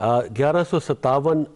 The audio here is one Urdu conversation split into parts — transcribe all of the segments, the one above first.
1157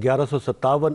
1157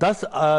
10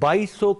2200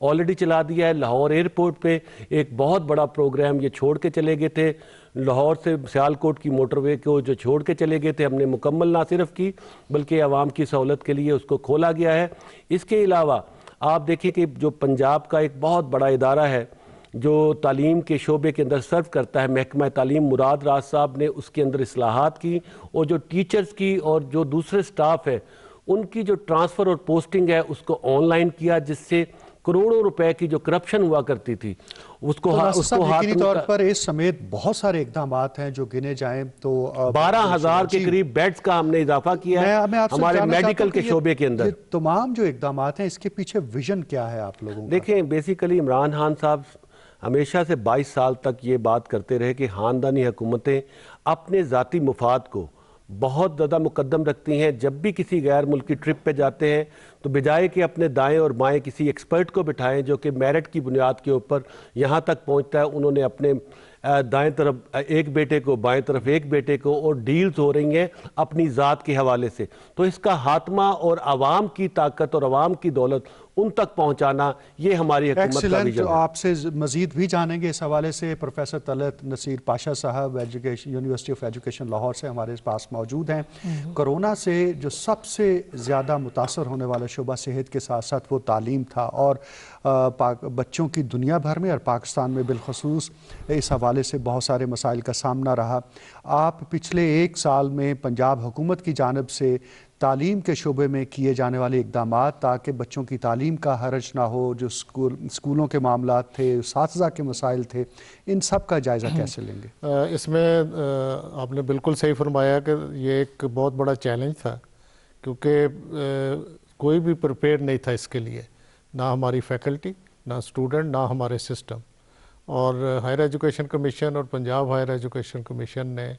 آلریڈی چلا دیا ہے. لاہور ایئرپورٹ پہ ایک بہت بڑا پروگرام یہ چھوڑ کے چلے گئے تھے, لاہور سے سیالکوٹ کی موٹر وے کو جو چھوڑ کے چلے گئے تھے, ہم نے مکمل نہ صرف کی بلکہ عوام کی سہولت کے لیے اس کو کھولا گیا ہے. اس کے علاوہ آپ دیکھیں کہ جو پنجاب کا ایک بہت بڑا ادارہ ہے جو تعلیم کے شعبے کے اندر سرو کرتا ہے, محکمہ تعلیم, مراد راز صاحب نے اس کے اندر اصلاحات کی, اور جو ٹیچرز کی اور جو دوسرے سٹاف ہے ان کی جو ٹرانسفر اور پوسٹنگ ہے اس کو آن لائن کیا, جس سے کروڑوں روپے کی جو کرپشن ہوا کرتی تھی اس کو یقینی طور پر اس سمیت بہت سارے اقدامات ہیں جو گنے جائیں تو 12,000 کے قریب بیڈز کا ہم نے اضافہ کیا ہے ہمارے میڈیکل کے شعبے کے اندر. تمام جو اقدامات ہیں اس کے پیچھے ویژن کیا ہے آپ لوگوں کا؟ دیکھیں بیسیکلی عمران خان صاحب ہمیشہ سے 22 سال تک یہ بات کرتے رہے کہ خاندانی حکومتیں اپنے ذاتی مفاد کو بہت زیادہ مقدم رکھتی ہیں. جب بھی کسی غیر ملکی ٹرپ پہ جاتے ہیں تو بجائے کہ اپنے دائیں اور بائیں کسی ایکسپرٹ کو بٹھائیں جو کہ میرٹ کی بنیاد کے اوپر یہاں تک پہنچتا ہے, انہوں نے اپنے دائیں طرف ایک بیٹے کو, بائیں طرف ایک بیٹے کو, اور ڈیلز ہو رہی ہیں اپنی ذات کے حوالے سے. تو اس کا خاتمہ اور عوام کی طاقت اور عوام کی دولت ان تک پہنچانا یہ ہماری حکومت کا ویژن ہے. آپ سے مزید بھی جانیں گے اس حوالے سے. پروفیسر طلعت نصیر پاشا صاحب یونیورسٹی آف ایجوکیشن لاہور سے ہمارے پاس موجود ہیں. کرونا سے جو سب سے زیادہ متاثر ہونے والا شعبہ صحت کے ساتھ ساتھ وہ تعلیم تھا, اور بچوں کی دنیا بھر میں اور پاکستان میں بالخصوص اس حوالے سے بہت سارے مسائل کا سامنا رہا. آپ پچھلے 1 سال میں پنجاب حکومت کی جانب سے تعلیم کے شعبے میں کیے جانے والے اقدامات تاکہ بچوں کی تعلیم کا حرج نہ ہو, جو اسکولوں کے معاملات تھے, اساتذہ کے مسائل تھے, ان سب کا جائزہ کیسے لیں گے؟ اس میں آپ نے بالکل صحیح فرمایا کہ یہ ایک بہت بڑا چیلنج تھا, کیونکہ کوئی بھی پریپیئر نہیں تھا اس کے لیے, نہ ہماری فیکلٹی, نہ اسٹوڈنٹ, نہ ہمارے سسٹم. اور ہائر ایجوکیشن کمیشن اور پنجاب ہائر ایجوکیشن کمیشن نے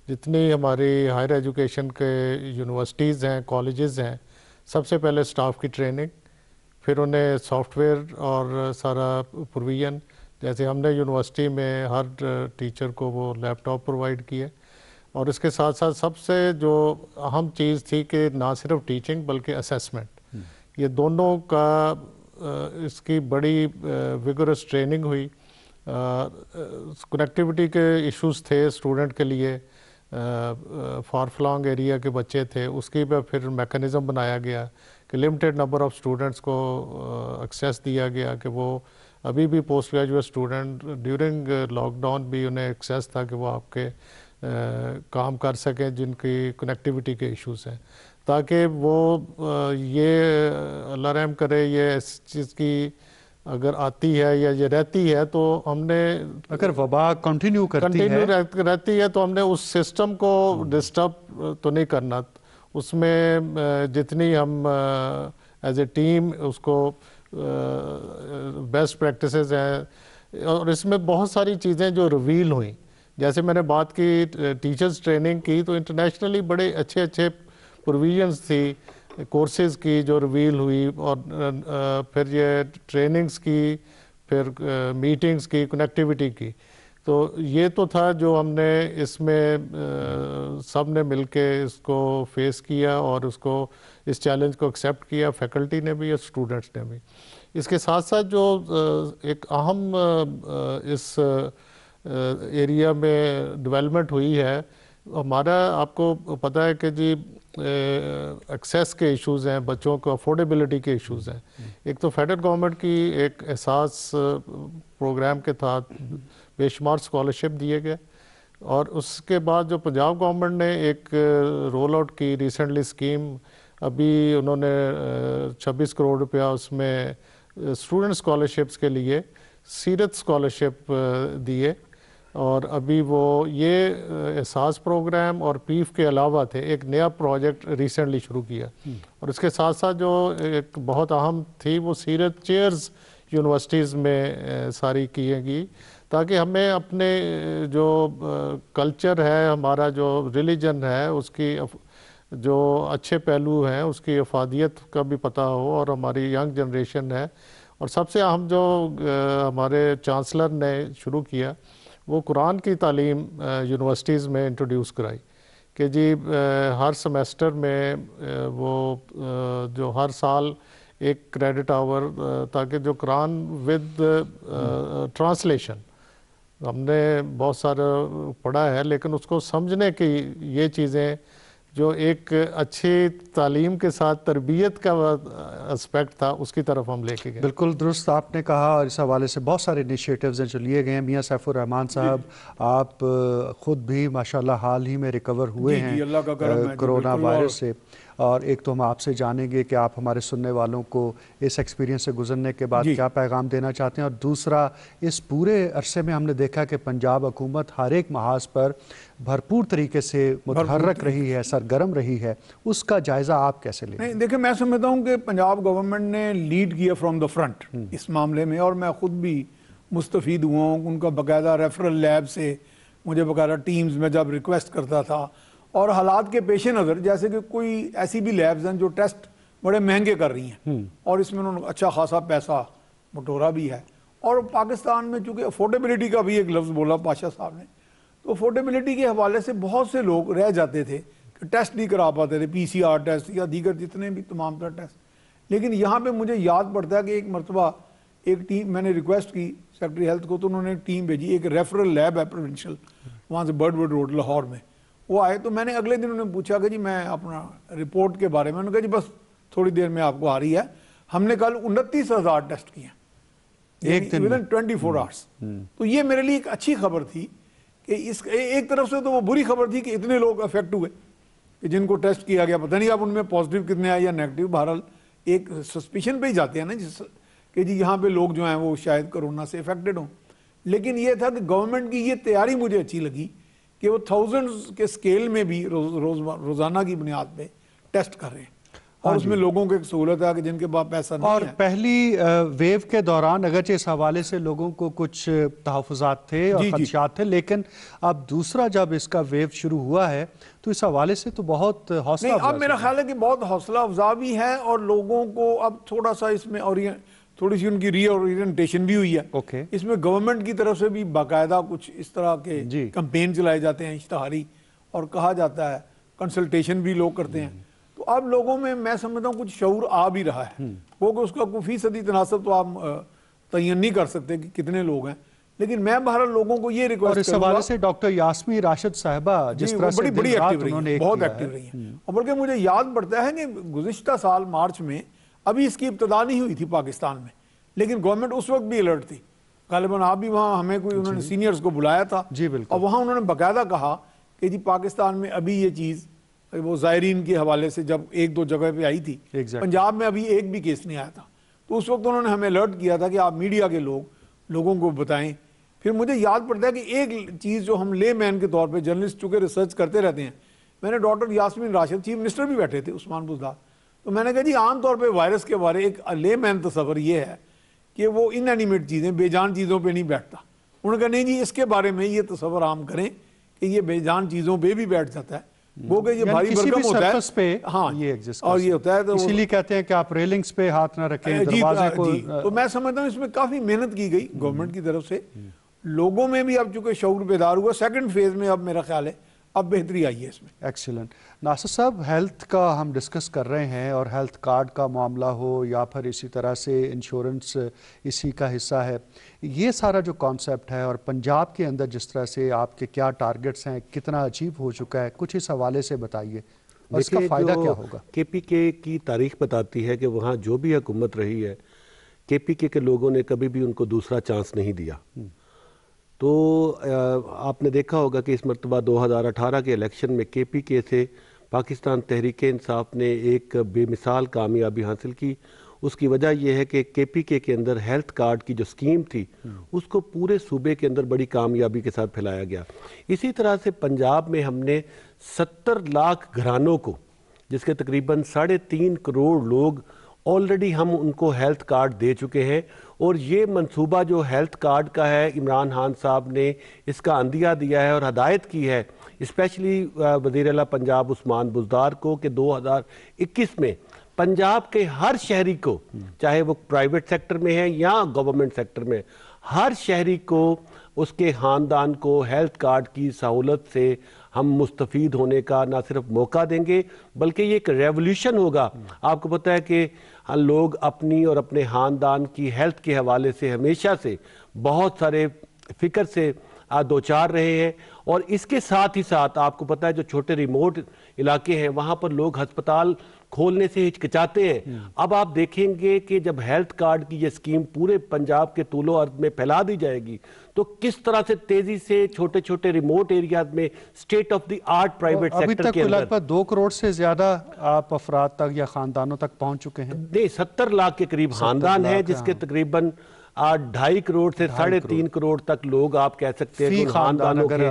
جتنی ہماری ہائر ایجوکیشن کے یونیورسٹیز ہیں, کالجز ہیں, سب سے پہلے سٹاف کی ٹریننگ, پھر انہیں سافٹ ویئر اور سارا پروویژن, جیسے ہم نے یونیورسٹی میں ہر ٹیچر کو وہ لیپ ٹاپ پرووائڈ کیے, اور اس کے ساتھ ساتھ سب سے جو اہم چیز تھی کہ نہ صرف ٹیچنگ بلکہ اسیسمنٹ, یہ دونوں کا اس کی بڑی ویگورس ٹریننگ ہوئی. کنیکٹیوٹی کے ایشوز تھے اسٹوڈنٹ کے لیے, فار فلانگ ایریا کے بچے تھے, اس کی پھر میکانزم بنایا گیا کہ لمیٹڈ نمبر آف اسٹوڈنٹس کو ایکسیس دیا گیا, کہ وہ ابھی بھی post graduate student during lockdown بھی انہیں ایکسیس تھا کہ وہ آپ کے کام کر سکیں جن کی کنیکٹیوٹی کے ایشوز ہیں, تاکہ وہ یہ اللہ رحم کرے یہ اس چیز کی اگر آتی ہے یا یہ رہتی ہے تو ہم نے اگر وبا کنٹینیو رہتی ہے تو ہم نے اس سسٹم کو ڈسٹرب تو نہیں کرنا, اس میں جتنی ہم ایز اے ٹیم اس کو بیسٹ پریکٹسز ہیں, اور اس میں بہت ساری چیزیں جو ریویل ہوئیں, جیسے میں نے بات کی ٹیچرز ٹریننگ کی, تو انٹرنیشنلی بڑے اچھے پروویژنز تھی کورسز کی جو ریویل ہوئی, اور پھر یہ ٹریننگز کی, پھر میٹنگز کی, کنیکٹیوٹی کی. تو یہ تو تھا جو ہم نے اس میں سب نے مل کے اس کو فیس کیا اور اس کو اس چیلنج کو ایکسیپٹ کیا, فیکلٹی نے بھی اور اسٹوڈنٹس نے بھی. اس کے ساتھ ساتھ جو ایک اہم اس ایریا میں ڈیولپمنٹ ہوئی ہے ہمارا, آپ کو پتہ ہے کہ جی ایکسیس کے ایشوز ہیں, بچوں کو افورڈیبلٹی کے ایشوز ہیں. ایک تو فیڈرل گورنمنٹ کی ایک احساس پروگرام کے تحت بے شمار اسکالرشپ دیے گئے, اور اس کے بعد جو پنجاب گورنمنٹ نے ایک رول آؤٹ کی ریسنٹلی اسکیم, ابھی انہوں نے 26 کروڑ روپیہ اس میں اسٹوڈنٹ اسکالرشپس کے لیے سیرت اسکالرشپ دیے, اور ابھی وہ یہ احساس پروگرام اور پیف کے علاوہ تھے ایک نیا پروجیکٹ ریسنٹلی شروع کیا. اور اس کے ساتھ ساتھ جو ایک بہت اہم تھی وہ سیرت چیئرز یونیورسٹیز میں ساری کی گئی, تاکہ ہمیں اپنے جو کلچر ہے, ہمارا جو ریلیجن ہے, اس کی جو اچھے پہلو ہیں اس کی افادیت کا بھی پتہ ہو, اور ہماری ینگ جنریشن ہے. اور سب سے اہم جو ہمارے چانسلر نے شروع کیا وہ قرآن کی تعلیم یونیورسٹیز میں انٹروڈیوس کرائی, کہ جی ہر سمیسٹر میں وہ جو ہر سال ایک کریڈٹ آور تاکہ جو قرآن ود ٹرانسلیشن ہم نے بہت سارا پڑھا ہے، لیکن اس کو سمجھنے کی یہ چیزیں جو ایک اچھی تعلیم کے ساتھ تربیت کا اسپیکٹ تھا اس کی طرف ہم لے کے گئے. بالکل درست آپ نے کہا، اور اس حوالے سے بہت سارے انیشیٹوز ہیں جو لیے گئے ہیں. میاں سیف الرحمان صاحب، آپ خود بھی ماشاءاللہ حال ہی میں ریکور ہوئے ہیں کرونا وائرس سے، اور ایک تو ہم آپ سے جانیں گے کہ آپ ہمارے سننے والوں کو اس ایکسپیرینس سے گزرنے کے بعد کیا پیغام دینا چاہتے ہیں، اور دوسرا اس پورے عرصے میں ہم نے دیکھا کہ پنجاب حکومت ہر ایک محاذ پر بھرپور طریقے سے متحرک رہی ہے، سرگرم رہی ہے، اس کا جائزہ آپ کیسے لیں؟ نہیں دیکھیں، میں سمجھتا ہوں کہ پنجاب گورنمنٹ نے لیڈ کیا فرام دا فرنٹ اس معاملے میں، اور میں خود بھی مستفید ہوا ہوں. ان کا باقاعدہ ریفرل لیب سے مجھے باقاعدہ ٹیمز میں جب ریکویسٹ کرتا تھا، اور حالات کے پیش نظر جیسے کہ کوئی ایسی بھی لیبز ہیں جو ٹیسٹ بڑے مہنگے کر رہی ہیں، اور اس میں انہوں نے اچھا خاصا پیسہ بٹورا بھی ہے. اور پاکستان میں چونکہ افورڈیبلٹی کا بھی ایک لفظ بولا پاشا صاحب نے، تو افورڈیبلٹی کے حوالے سے بہت سے لوگ رہ جاتے تھے کہ ٹیسٹ نہیں کرا پاتے تھے، PCR ٹیسٹ یا دیگر جتنے بھی تمام تر ٹیسٹ. لیکن یہاں پہ مجھے یاد پڑتا ہے کہ ایک مرتبہ ایک ٹیم میں نے ریکویسٹ کی سیکرٹری ہیلتھ کو، تو انہوں نے ایک ٹیم بھیجی، ایک ریفرل لیب ہے پروونشل وہاں سے برڈ وڈ روڈ لاہور میں، وہ آئے. تو میں نے اگلے دن انہوں نے پوچھا کہ جی میں اپنا رپورٹ کے بارے میں، انہوں نے کہا جی بس تھوڑی دیر میں آپ کو آ رہی ہے. ہم نے کل 29,000 ٹیسٹ کیے ایک دن ودن 24 آورس. تو یہ میرے لیے ایک اچھی خبر تھی کہ اس ایک طرف سے تو وہ بری خبر تھی کہ اتنے لوگ افیکٹ ہوئے کہ جن کو ٹیسٹ کیا گیا، پتہ نہیں اب ان میں پازیٹیو کتنے آئے یا نیگیٹو. بہرحال ایک سسپیشن پہ ہی جاتے ہیں نا کہ جی یہاں پہ لوگ جو ہیں وہ شاید کرونا سے افیکٹڈ ہوں. لیکن یہ تھا کہ گورنمنٹ کی یہ تیاری مجھے اچھی لگی کہ وہ تھاؤزنڈز کے سکیل میں بھی روزانہ کی بنیاد پہ ٹیسٹ کر رہے ہیں، اور اس میں لوگوں کو ایک سہولت ہے کہ جن کے پاس پیسہ نہیں ہے. اور پہلی ویو کے دوران اگرچہ اس حوالے سے لوگوں کو کچھ تحفظات تھے اور خدشات تھے، لیکن اب دوسرا جب اس کا ویو شروع ہوا ہے تو اس حوالے سے تو بہت حوصلہ افزا. اب میرا خیال ہے کہ بہت حوصلہ افزا بھی ہے، اور لوگوں کو اب تھوڑا سا اس میں تھوڑی سی ان کی ری اورینٹیشن بھی ہوئی ہے. اس میں گورنمنٹ کی طرف سے بھی باقاعدہ کچھ اس طرح کے کمپین چلائے جاتے ہیں اشتہاری، اور کہا جاتا ہے کنسلٹیشن بھی لوگ کرتے ہیں. تو اب لوگوں میں سمجھتا ہوں کچھ شعور آ بھی رہا ہے. وہ کہ اس کا کوئی فیصدی تناسب تو آپ تعین نہیں کر سکتے کہ کتنے لوگ ہیں، لیکن میں بہرحال لوگوں کو یہ ریکویسٹ اور اس حوالے سے ڈاکٹر یاسمین راشد صاحبہ جس طرح سے بڑی ایکٹیو رہی ہیں، بہت ایکٹیو رہی ہیں. اور بلکہ مجھے یاد پڑتا ہے کہ گزشتہ سال مارچ میں ابھی اس کی ابتدا نہیں ہوئی تھی پاکستان میں، لیکن گورنمنٹ اس وقت بھی الرٹ تھی. غالباً آپ بھی وہاں ہمیں کوئی انہوں نے سینئرز کو بلایا تھا، اور وہاں انہوں نے باقاعدہ کہا کہ جی پاکستان میں ابھی یہ چیز وہ زائرین کے حوالے سے جب ایک دو جگہ پہ آئی تھی، پنجاب میں ابھی ایک بھی کیس نہیں آیا تھا. تو اس وقت انہوں نے ہمیں الرٹ کیا تھا کہ آپ میڈیا کے لوگوں کو بتائیں. پھر مجھے یاد پڑتا ہے کہ ایک چیز جو ہم لے مین کے طور پہ جرنلسٹ چونکہ ریسرچ کرتے رہتے ہیں، میں نے doctor Yasmin Rashid chief minister بھی بیٹھے تھے عثمان بزدار، تو میں نے کہا جی عام طور پہ وائرس کے بارے ایک لے مین تصور یہ ہے کہ وہ ان اینیمیٹ چیزیں بے جان چیزوں پہ نہیں بیٹھتا. انہوں نے کہا نہیں جی اس کے بارے میں یہ تصور عام کریں کہ یہ بے جان چیزوں پہ بھی بیٹھ جاتا ہے، وہ کہ یہ بھاری برکم ہوتا ہے پہ ہاں یہ ایگزسٹ اور یہ ہوتا ہے. تو اسی لیے کہتے ہیں کہ آپ ریلنگز پہ ہاتھ نہ رکھیں، دروازے کو. تو میں سمجھتا ہوں اس میں کافی محنت کی گئی گورنمنٹ کی طرف سے، لوگوں میں بھی اب چونکہ شعور بیدار ہوا. سیکنڈ فیز میں اب میرا خیال ہے اب بہتری آئی ہے اس میں. ایکسیلنٹ. ناصر صاحب، ہیلتھ کا ہم ڈسکس کر رہے ہیں، اور ہیلتھ کارڈ کا معاملہ ہو یا پھر اسی طرح سے انشورنس اسی کا حصہ ہے، یہ سارا جو کانسیپٹ ہے اور پنجاب کے اندر جس طرح سے آپ کے کیا ٹارگٹس ہیں، کتنا اچیو ہو چکا ہے، کچھ اس حوالے سے بتائیے اور اس کا فائدہ کیا ہوگا. KPK کی تاریخ بتاتی ہے کہ وہاں جو بھی حکومت رہی ہے، KPK کے لوگوں نے کبھی بھی ان کو دوسرا چانس نہیں دیا. تو آپ نے دیکھا ہوگا کہ اس مرتبہ 2018 کے الیکشن میں KPK سے پاکستان تحریک انصاف نے ایک بے مثال کامیابی حاصل کی. اس کی وجہ یہ ہے کہ KPK کے اندر ہیلتھ کارڈ کی جو سکیم تھی اس کو پورے صوبے کے اندر بڑی کامیابی کے ساتھ پھیلایا گیا. اسی طرح سے پنجاب میں ہم نے 70 لاکھ گھرانوں کو، جس کے تقریباً 3.5 کروڑ لوگ آلریڈی ہم ان کو ہیلتھ کارڈ دے چکے ہیں. اور یہ منصوبہ جو ہیلتھ کارڈ کا ہے، عمران خان صاحب نے اس کا عندیہ دیا ہے اور ہدایت کی ہے اسپیشلی وزیر اعلیٰ پنجاب عثمان بزدار کو کہ 2021 میں پنجاب کے ہر شہری کو، چاہے وہ پرائیویٹ سیکٹر میں ہے یا گورنمنٹ سیکٹر میں، ہر شہری کو، اس کے خاندان کو ہیلتھ کارڈ کی سہولت سے ہم مستفید ہونے کا نہ صرف موقع دیں گے بلکہ یہ ایک ریولیوشن ہوگا۔ آپ کو پتہ ہے کہ لوگ اپنی اور اپنے خاندان کی ہیلتھ کے حوالے سے ہمیشہ سے بہت سارے فکر سے دوچار رہے ہیں، اور اس کے ساتھ ہی ساتھ آپ کو پتہ ہے جو چھوٹے ریموٹ علاقے ہیں وہاں پر لوگ ہسپتال کھولنے سے ہچکچاتے ہیں۔ اب آپ دیکھیں گے کہ جب ہیلتھ کارڈ کی یہ اسکیم پورے پنجاب کے طول و عرض میں پھیلا دی جائے گی تو کس طرح سے تیزی سے چھوٹے چھوٹے ریموٹ ایریاز میں state of the art private ابھی سیکٹر تک کے اندر لگ بھگ 2 کروڑ سے زیادہ آپ افراد تک یا خاندانوں تک پہنچ چکے ہیں۔ نہیں 70 لاکھ کے قریب خاندان ہیں، جس کے تقریباً 2.5 کروڑ سے 3.5 کروڑ تک لوگ آپ کہہ سکتے ہیں کہ ان خاندانوں کے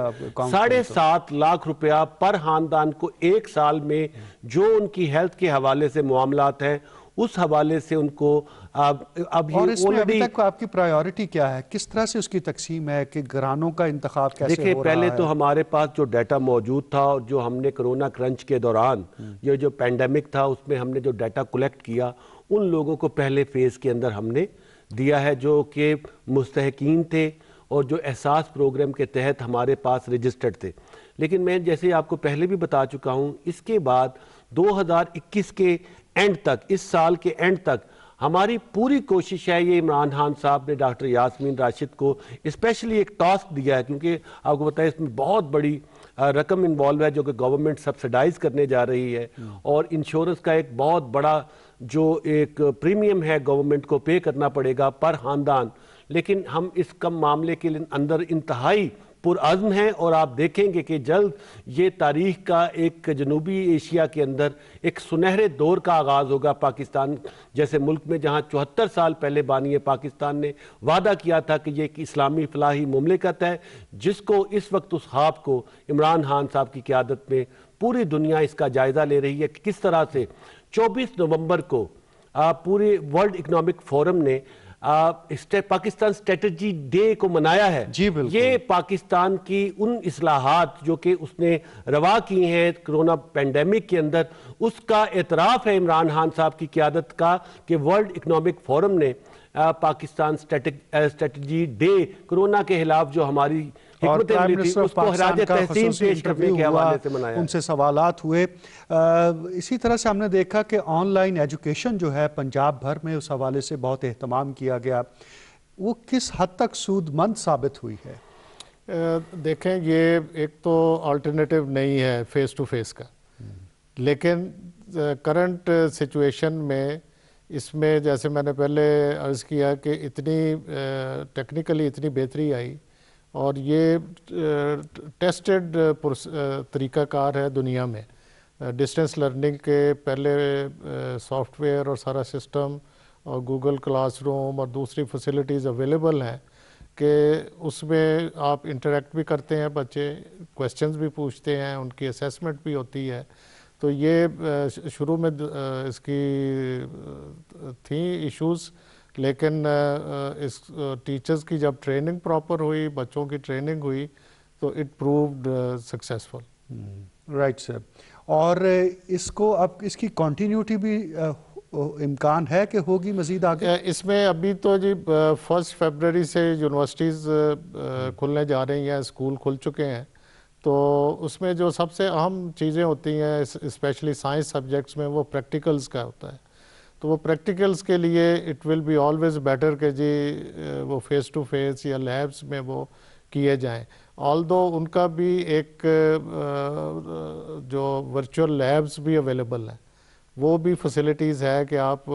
7.5 لاکھ روپیہ پر خاندان کو ایک سال میں جو ان کی ہیلتھ کے حوالے سے معاملات ہیں اس حوالے سے ان کو اب اور اس میں ابھی تک آپ کی پرائیورٹی کیا ہے، کس طرح سے اس کی تقسیم ہے کہ گھرانوں کا انتخاب کیسے ہو رہا ہے؟ دیکھیں پہلے تو ہمارے پاس جو ڈیٹا موجود تھا اور جو ہم نے کرونا کرنچ کے دوران یہ جو پینڈیمک تھا اس میں ہم نے جو ڈیٹا کلیکٹ کیا ان لوگوں کو پہلے فیز کے اندر ہم نے دیا ہے جو کہ مستحقین تھے اور جو احساس پروگرام کے تحت ہمارے پاس رجسٹرڈ تھے۔ لیکن میں جیسے آپ کو پہلے بھی بتا چکا ہوں اس کے بعد 2021 کے اینڈ تک، اس سال کے اینڈ تک ہماری پوری کوشش ہے، یہ عمران خان صاحب نے ڈاکٹر یاسمین راشد کو اسپیشلی ایک ٹاسک دیا ہے کیونکہ آپ کو بتائیں اس میں بہت بڑی رقم انوالو ہے جو کہ گورنمنٹ سبسیڈائز کرنے جا رہی ہے، اور انشورنس کا ایک بہت بڑا جو ایک پریمیم ہے گورنمنٹ کو پے کرنا پڑے گا پر خاندان۔ لیکن ہم اس کم معاملے کے اندر انتہائی پرعزم ہیں، اور آپ دیکھیں گے کہ جلد یہ تاریخ کا ایک جنوبی ایشیا کے اندر ایک سنہرے دور کا آغاز ہوگا پاکستان جیسے ملک میں، جہاں 74 سال پہلے بانی پاکستان نے وعدہ کیا تھا کہ یہ ایک اسلامی فلاحی مملکت ہے، جس کو اس وقت اس خواب کو عمران خان صاحب کی قیادت میں پوری دنیا اس کا جائزہ لے رہی ہے کہ کس طرح سے 24 نومبر کو پورے ورلڈ اکنامک فورم نے پاکستان اسٹریٹجی ڈے کو منایا ہے۔ جی بالکل، یہ پاکستان کی ان اصلاحات جو کہ اس نے روا کی ہیں کرونا پینڈیمک کے اندر، اس کا اعتراف ہے عمران خان صاحب کی قیادت کا کہ ورلڈ اکنامک فورم نے پاکستان اسٹریٹجی ڈے کرونا کے خلاف جو ہماری حکمت عملی تھی اس کو خراج تحسین پیش کرنے کے حوالے سے منایا، ان سے سوالات ہوئے۔ اسی طرح سے ہم نے دیکھا کہ آن لائن ایجوکیشن جو ہے پنجاب بھر میں اس حوالے سے بہت اہتمام کیا گیا، وہ کس حد تک سود مند ثابت ہوئی ہے؟ دیکھیں یہ ایک تو آلٹرنیٹیو نہیں ہے فیس ٹو فیس کا، لیکن کرنٹ سچویشن میں اس میں جیسے میں نے پہلے عرض کیا کہ اتنی ٹیکنیکلی اتنی بہتری آئی، اور یہ ٹیسٹڈ طریقہ کار ہے دنیا میں ڈسٹینس لرننگ کے پہلے سافٹ ویئر اور سارا سسٹم اور گوگل کلاس روم اور دوسری فیسلٹیز اویلیبل ہیں کہ اس میں آپ انٹریکٹ بھی کرتے ہیں، بچے کویسچنز بھی پوچھتے ہیں، ان کی اسیسمنٹ بھی ہوتی ہے۔ تو یہ شروع میں اس کی تھیں ایشوز، لیکن اس ٹیچرز کی جب ٹریننگ پراپر ہوئی، بچوں کی ٹریننگ ہوئی تو it proved successful. Right sir, اور اس کو اب اس کی کنٹینیوٹی بھی امکان ہے کہ ہوگی مزید آگے؟ اس میں ابھی تو جی 1 فیبروری سے یونیورسٹیز کھلنے جا رہی ہیں، اسکول کھل چکے ہیں، تو اس میں جو سب سے اہم چیزیں ہوتی ہیں اسپیشلی سائنس سبجیکٹس میں وہ پریکٹیکلز کا ہوتا ہے۔ تو وہ پریکٹیکلز کے لیے it will be always better کہ جی وہ فیس ٹو فیس یا لیبس میں وہ کیے جائیں، آلدو ان کا بھی ایک جو ورچوئل لیبس بھی اویلیبل ہیں، وہ بھی فیسلٹیز ہے کہ آپ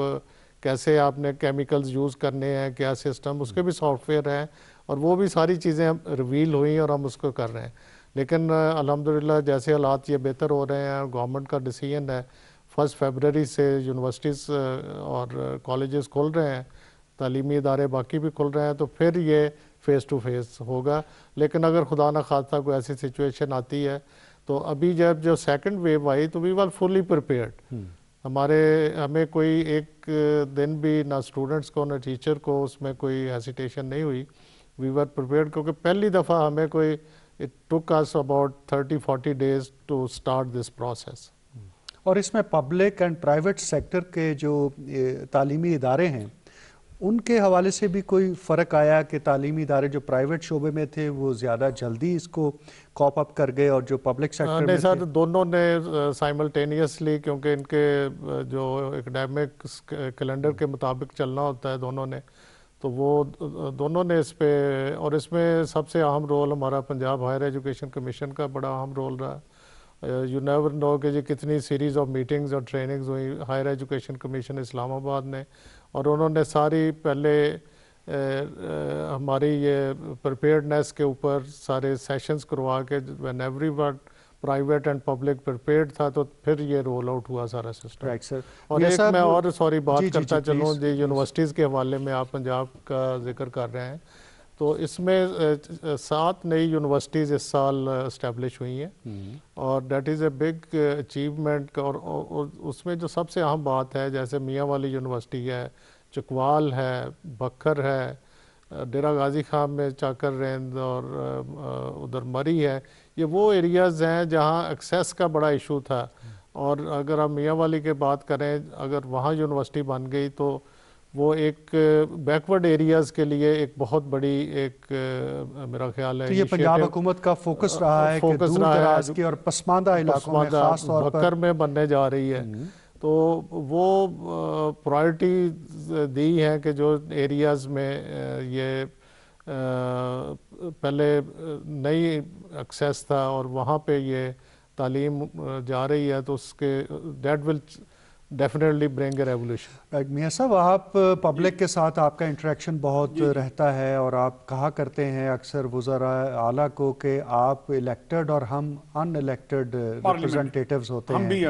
کیسے آپ نے کیمیکلز یوز کرنے ہیں، کیا سسٹم، اس کے بھی سافٹ ویئر ہیں، اور وہ بھی ساری چیزیں ریویل ہوئیں اور ہم اس کو کر رہے ہیں۔ لیکن الحمدللہ جیسے حالات یہ بہتر ہو رہے ہیں، گورنمنٹ کا ڈیسیژن ہے 1 فیبروری سے یونیورسٹیز اور کالجز کھل رہے ہیں، تعلیمی ادارے باقی بھی کھل رہے ہیں، تو پھر یہ فیس ٹو فیس ہوگا۔ لیکن اگر خدا نہ خواستہ کوئی ایسی سچویشن آتی ہے تو ابھی جب جو سیکنڈ ویو آئی تو وی ور فلی پریپیئرڈ، ہمیں کوئی ایک دن بھی نہ اسٹوڈنٹس کو نہ ٹیچر کو اس میں کوئی ہیسیٹیشن نہیں ہوئی، وی ور پریپیئرڈ، کیونکہ پہلی دفعہ ہمیں کوئی it took us about 30-40 days to start this process۔ اور اس میں پبلک اینڈ پرائیویٹ سیکٹر کے جو تعلیمی ادارے ہیں ان کے حوالے سے بھی کوئی فرق آیا کہ تعلیمی ادارے جو پرائیویٹ شعبے میں تھے وہ زیادہ جلدی اس کو کاپ اپ کر گئے اور جو پبلک سیکٹر میں سر دونوں نے سائملٹینیسلی، کیونکہ ان کے جو اکیڈمک کیلنڈر کے مطابق چلنا ہوتا ہے دونوں نے، تو وہ دونوں نے اس پہ، اور اس میں سب سے اہم رول ہمارا پنجاب ہائر ایجوکیشن کمیشن کا بڑا اہم رول رہا. یو نیور نو کہ جی کتنی سیریز آف میٹنگز اور ٹریننگز ہوئی ہائر ایجوکیشن کمیشن اسلام آباد نے، اور انہوں نے ساری پہلے ہماری یہ پریپیئرڈنیس کے اوپر سارے سیشنز کروا کے when every one private and public prepared تھا، تو پھر یہ رول آؤٹ ہوا سارا سسٹم. اور ایک میں اور سوری بات کرتا چلوں جی یونیورسٹیز کے حوالے میں، آپ پنجاب کا ذکر کر رہے ہیں، تو اس میں 7 نئی یونیورسٹیز اس سال اسٹیبلش ہوئی ہیں، اور that is a big achievement. اور اس میں جو سب سے اہم بات ہے، جیسے میاں والی یونیورسٹی ہے، چکوال ہے، بکھر ہے، ڈیرہ غازی خان میں چاکر ریند، اور ادھر مری ہے، یہ وہ ایریاز ہیں جہاں ایکسیس کا بڑا ایشو تھا. اور اگر ہم میاں والی کی بات کریں، اگر وہاں یونیورسٹی بن گئی تو وہ ایک بیکورڈ ایریاز کے لیے ایک بہت بڑی ایک میرا خیال ہے تو یہ پنجاب حکومت کا فوکس رہا ہے کہ دور دراز کے اور پسماندہ علاقوں میں خاص طور پر بکر میں بننے جا رہی ہے. تو وہ پرائرٹی دی ہے کہ جو ایریاز میں یہ پہلے نئی ایکسیس تھا اور وہاں پہ یہ تعلیم جا رہی ہے، تو اس کے that will definitely bring a revolution. میاں صاحب، آپ پبلک کے ساتھ آپ کا انٹریکشن بہت رہتا ہے، اور آپ کہا کرتے ہیں اکثر وزراء اعلیٰ کو کہ آپ الیکٹڈ اور ہم ان الیکٹڈ ریپرزنٹیٹیوز ہوتے ہیں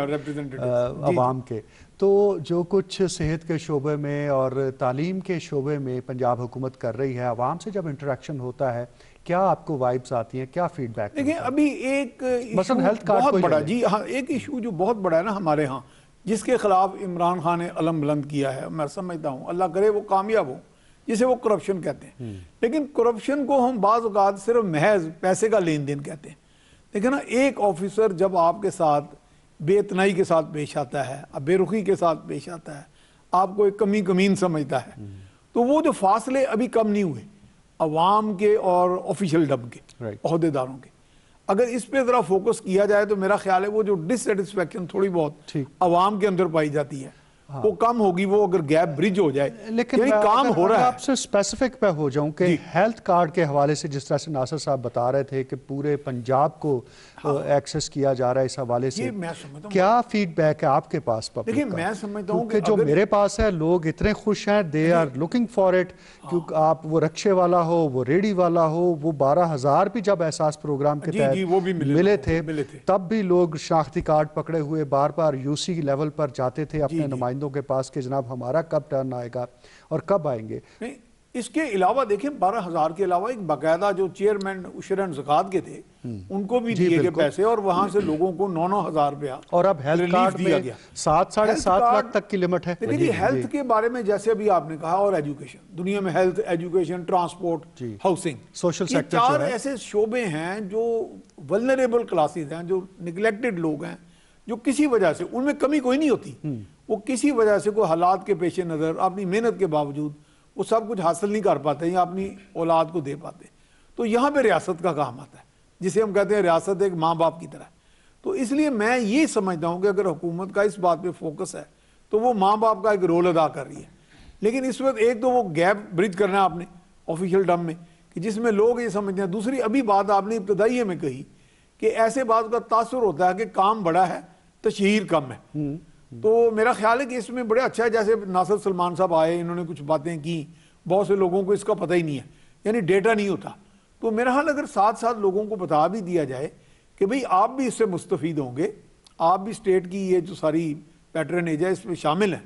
عوام کے. تو جو کچھ صحت کے شعبے میں اور تعلیم کے شعبے میں پنجاب حکومت کر رہی ہے، عوام سے جب انٹریکشن ہوتا ہے، کیا آپ کو وائبس آتی ہیں، کیا فیڈ بیک؟ دیکھیں ابھی ایک بہت بڑا، جی ہاں، ایک ایشو جو بہت بڑا ہے نا ہمارے ہاں، جس کے خلاف عمران خان نے علم بلند کیا ہے، میں سمجھتا ہوں اللہ کرے وہ کامیاب ہو، جسے وہ کرپشن کہتے ہیں. لیکن کرپشن کو ہم بعض اوقات صرف محض پیسے کا لین دین کہتے ہیں. دیکھیں نا، ایک آفیسر جب آپ کے ساتھ بے اتنائی کے ساتھ پیش آتا ہے، بے رخی کے ساتھ پیش آتا ہے، آپ کو ایک کمین سمجھتا ہے، تو وہ جو فاصلے ابھی کم نہیں ہوئے عوام کے اور آفیشل ڈب کے، عہدے داروں کے، اگر اس پہ ذرا فوکس کیا جائے تو میرا خیال ہے وہ جو ڈس سیٹسفیکشن تھوڑی بہت عوام کے اندر پائی جاتی ہے وہ کم ہوگی. وہ اگر گیپ برج ہو جائے، لیکن کام ہو رہا ہے. آپ سے اسپیسیفک پہ ہو جاؤں کہ ہیلتھ کارڈ کے حوالے سے جس طرح سے ناصر صاحب بتا رہے تھے کہ پورے پنجاب کو ایکسس کیا جا رہا ہے، اس حوالے سے کیا فیڈ بیک ہے آپ کے پاس پبلک کا؟ دیکھیں میں سمجھتا ہوں کہ جو میرے پاس ہے، لوگ اتنے خوش ہیں، they are looking for it. کیونکہ آپ وہ رکشے والا ہو، وہ ریڑھی والا ہو، وہ 12,000 بھی جب احساس پروگرام کے تحت ملے تھے، تب بھی لوگ شناختی کارڈ پکڑے ہوئے بار بار یو سی لیول پر جاتے تھے اپنے نمائندوں کے پاس کہ جناب ہمارا کب ٹرن آئے گا اور کب آئیں گے. اس کے علاوہ دیکھیں 12,000 کے علاوہ ایک باقاعدہ جو چیئرمین عشر زکوٰۃ کے تھے ان کو بھی دیے گئے پیسے، اور وہاں سے لوگوں کو 9,000 روپیہ اور اب ہیلتھ کارڈ میں 7-7.5 لاکھ تک کی لمٹ ہے. لیکن یہ ہیلتھ کے بارے میں جیسے ابھی آپ نے کہا، اور ایجوکیشن، دنیا میں health, education, transport, housing, social sector, یہ 4 ایسے شعبے ہیں جو ولنریبل کلاسز ہیں، جو نگلیکٹڈ لوگ ہیں، جو کسی وجہ سے ان میں کمی کوئی نہیں ہوتی، وہ کسی وجہ سے کوئی حالات کے پیش نظر اپنی محنت کے باوجود وہ سب کچھ حاصل نہیں کر پاتے یا اپنی اولاد کو دے پاتے. تو یہاں پہ ریاست کا کام آتا ہے، جسے ہم کہتے ہیں ریاست ایک ماں باپ کی طرح. تو اس لیے میں یہ سمجھتا ہوں کہ اگر حکومت کا اس بات پہ فوکس ہے تو وہ ماں باپ کا ایک رول ادا کر رہی ہے. لیکن اس وقت ایک تو وہ گیپ برج کرنا ہے آپ نے آفیشیل ڈم میں، کہ جس میں لوگ یہ سمجھتے ہیں. دوسری ابھی بات آپ نے ابتدائیے میں کہی کہ ایسے بات کا تاثر ہوتا ہے کہ کام بڑا ہے، تشہیر کم ہے. تو میرا خیال ہے کہ اس میں بڑے اچھا ہے، جیسے ناصر سلمان صاحب آئے، انہوں نے کچھ باتیں کی، بہت سے لوگوں کو اس کا پتہ ہی نہیں ہے، یعنی ڈیٹا نہیں ہوتا. تو میرا حال اگر ساتھ ساتھ لوگوں کو بتا بھی دیا جائے کہ بھئی آپ بھی اس سے مستفید ہوں گے، آپ بھی اسٹیٹ کی یہ جو ساری پیٹرنیج ہے اس میں شامل ہیں.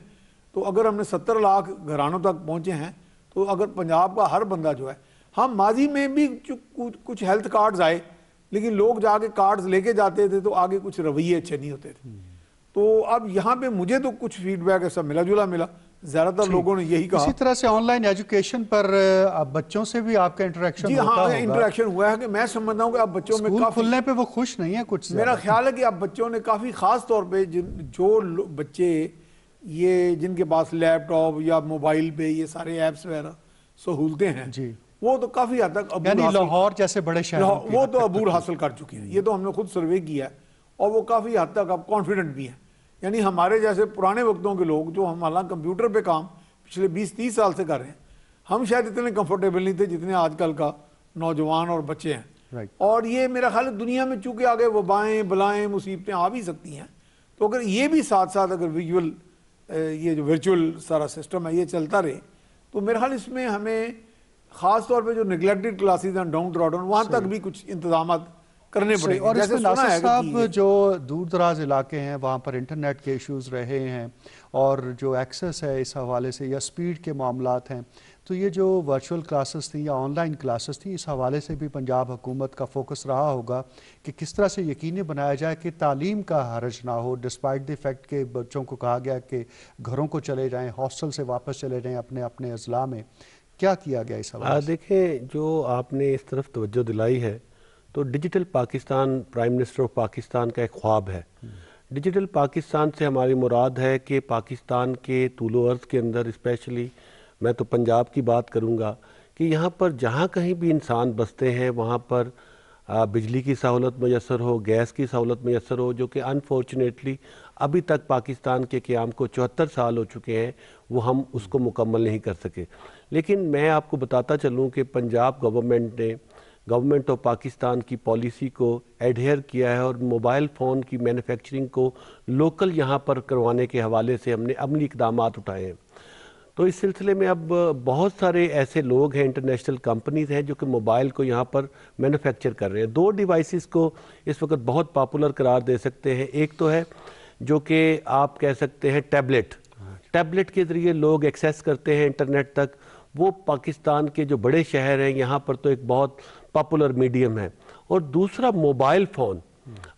تو اگر ہم نے 70 لاکھ گھرانوں تک پہنچے ہیں، تو اگر پنجاب کا ہر بندہ جو ہے، ہم ماضی میں بھی کچھ ہیلتھ کارڈز آئے، لیکن لوگ جا کے کارڈز لے کے جاتے تھے تو آگے کچھ رویے اچھے نہیں ہوتے تھے. تو اب یہاں پہ مجھے تو کچھ فیڈ بیک ایسا ملا جلا ملا، زیادہ تر لوگوں نے یہی کہا. اسی طرح سے آن لائن ایجوکیشن پر اب بچوں سے بھی آپ کا انٹریکشن ہوتا ہوگا؟ جی ہاں، انٹریکشن ہوا ہے کہ میں سمجھتا ہوں کہ اب بچوں میں کافی کھلنے پہ وہ خوش نہیں ہیں کچھ. میرا خیال ہے کہ اب بچوں نے کافی، خاص طور پہ جو بچے یہ جن کے پاس لیپ ٹاپ یا موبائل پہ یہ سارے ایپس وغیرہ سہولتیں ہیں جی وہ تو کافی حد تک عبور یعنی حاصل لاہور جیسے بڑے شہروں کی وہ تو عبور حاصل کر چکے ہیں. یہ تو ہم نے خود سروے کیا ہے اور وہ کافی حد تک اب کانفیڈنٹ بھی ہیں. یعنی ہمارے جیسے پرانے وقتوں کے لوگ جو ہم حالانکہ کمپیوٹر پہ کام پچھلے 20-30 سال سے کر رہے ہیں, ہم شاید اتنے کمفرٹیبل نہیں تھے جتنے آج کل کا نوجوان اور بچے ہیں. Right. اور یہ میرا خیال ہے دنیا میں چونکہ آگے وبائیں بلائیں مصیبتیں آ بھی سکتی ہیں, تو اگر یہ بھی ساتھ ساتھ اگر ویژول یہ جو ورچوئل سارا سسٹم ہے یہ چلتا رہے تو میرا خیال اس میں ہمیں خاص طور پہ جو نیگلیکٹڈ کلاسز ہیں ڈاؤن ٹراڈن وہاں تک بھی کچھ انتظامات کرنے پڑے. اور اس میں ناصر صاحب جو دور دراز علاقے ہیں وہاں پر انٹرنیٹ کے ایشوز رہے ہیں اور جو ایکسیس ہے اس حوالے سے یا سپیڈ کے معاملات ہیں, تو یہ جو ورچوئل کلاسز تھیں یا آن لائن کلاسز تھیں اس حوالے سے بھی پنجاب حکومت کا فوکس رہا ہوگا کہ کس طرح سے یقینی بنایا جائے کہ تعلیم کا حرج نہ ہو, ڈسپائٹ دی فیکٹ کہ بچوں کو کہا گیا کہ گھروں کو چلے جائیں, ہاسٹل سے واپس چلے جائیں اپنے اپنے اضلاع میں. کیا کیا گیا اس حوالے سے؟ دیکھیں جو آپ نے اس طرف توجہ دلائی ہے تو digital Pakistan prime minister of Pakistan کا ایک خواب ہے. ڈیجیٹل پاکستان سے ہماری مراد ہے کہ پاکستان کے طول و عرض کے اندر اسپیشلی میں تو پنجاب کی بات کروں گا کہ یہاں پر جہاں کہیں بھی انسان بستے ہیں وہاں پر بجلی کی سہولت میسر ہو, گیس کی سہولت میسر ہو, جو کہ انفارچونیٹلی ابھی تک پاکستان کے قیام کو 74 سال ہو چکے ہیں وہ ہم اس کو مکمل نہیں کر سکے. لیکن میں آپ کو بتاتا چلوں کہ پنجاب گورنمنٹ نے گورنمنٹ آف پاکستان کی پالیسی کو ایڈہیئر کیا ہے اور موبائل فون کی مینوفیکچرنگ کو لوکل یہاں پر کروانے کے حوالے سے ہم نے عملی اقدامات اٹھائے ہیں. تو اس سلسلے میں اب بہت سارے ایسے لوگ ہیں, انٹرنیشنل کمپنیز ہیں جو کہ موبائل کو یہاں پر مینوفیکچر کر رہے ہیں. 2 ڈیوائسز کو اس وقت بہت پاپولر قرار دے سکتے ہیں. ایک تو ہے جو کہ آپ کہہ سکتے ہیں ٹیبلٹ کے ذریعے لوگ ایکسیس کرتے ہیں انٹرنیٹ تک. وہ پاکستان کے جو بڑے شہر ہیں یہاں پر تو ایک بہت پاپولر میڈیم ہے. اور دوسرا موبائل فون,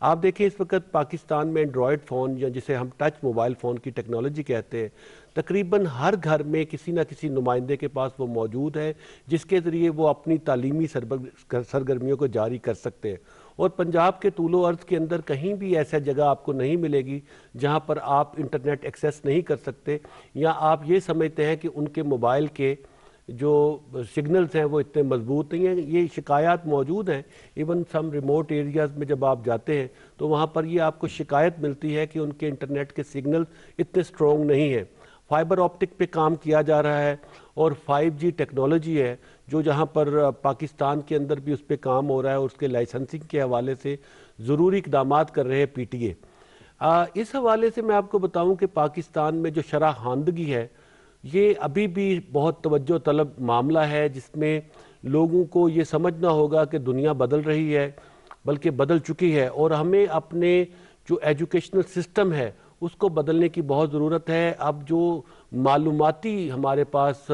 آپ دیکھیں اس وقت پاکستان میں اینڈرائڈ فون یا جسے ہم ٹچ موبائل فون کی ٹیکنالوجی کہتے ہیں تقریباً ہر گھر میں کسی نہ کسی نمائندے کے پاس وہ موجود ہے جس کے ذریعے وہ اپنی تعلیمی سرگرمیوں کو جاری کر سکتے ہیں. اور پنجاب کے طول و عرض کے اندر کہیں بھی ایسا جگہ آپ کو نہیں ملے گی جہاں پر آپ انٹرنیٹ ایکسیس نہیں کر سکتے یا آپ یہ سمجھتے ہیں کہ ان کے موبائل کے جو سگنلز ہیں وہ اتنے مضبوط نہیں ہیں. یہ شکایات موجود ہیں. ایون سم ریموٹ ایریاز میں جب آپ جاتے ہیں تو وہاں پر یہ آپ کو شکایت ملتی ہے کہ ان کے انٹرنیٹ کے سگنلز اتنے سٹرونگ نہیں ہیں. فائبر آپٹک پہ کام کیا جا رہا ہے اور 5G ٹیکنالوجی ہے جو جہاں پر پاکستان کے اندر بھی اس پہ کام ہو رہا ہے اور اس کے لائسنسنگ کے حوالے سے ضروری اقدامات کر رہے ہیں PTA. اس حوالے سے میں آپ کو بتاؤں کہ پاکستان میں جو شرح خواندگی ہے یہ ابھی بھی بہت توجہ طلب معاملہ ہے جس میں لوگوں کو یہ سمجھنا ہوگا کہ دنیا بدل رہی ہے بلکہ بدل چکی ہے اور ہمیں اپنے جو ایجوکیشنل سسٹم ہے اس کو بدلنے کی بہت ضرورت ہے. اب جو معلوماتی ہمارے پاس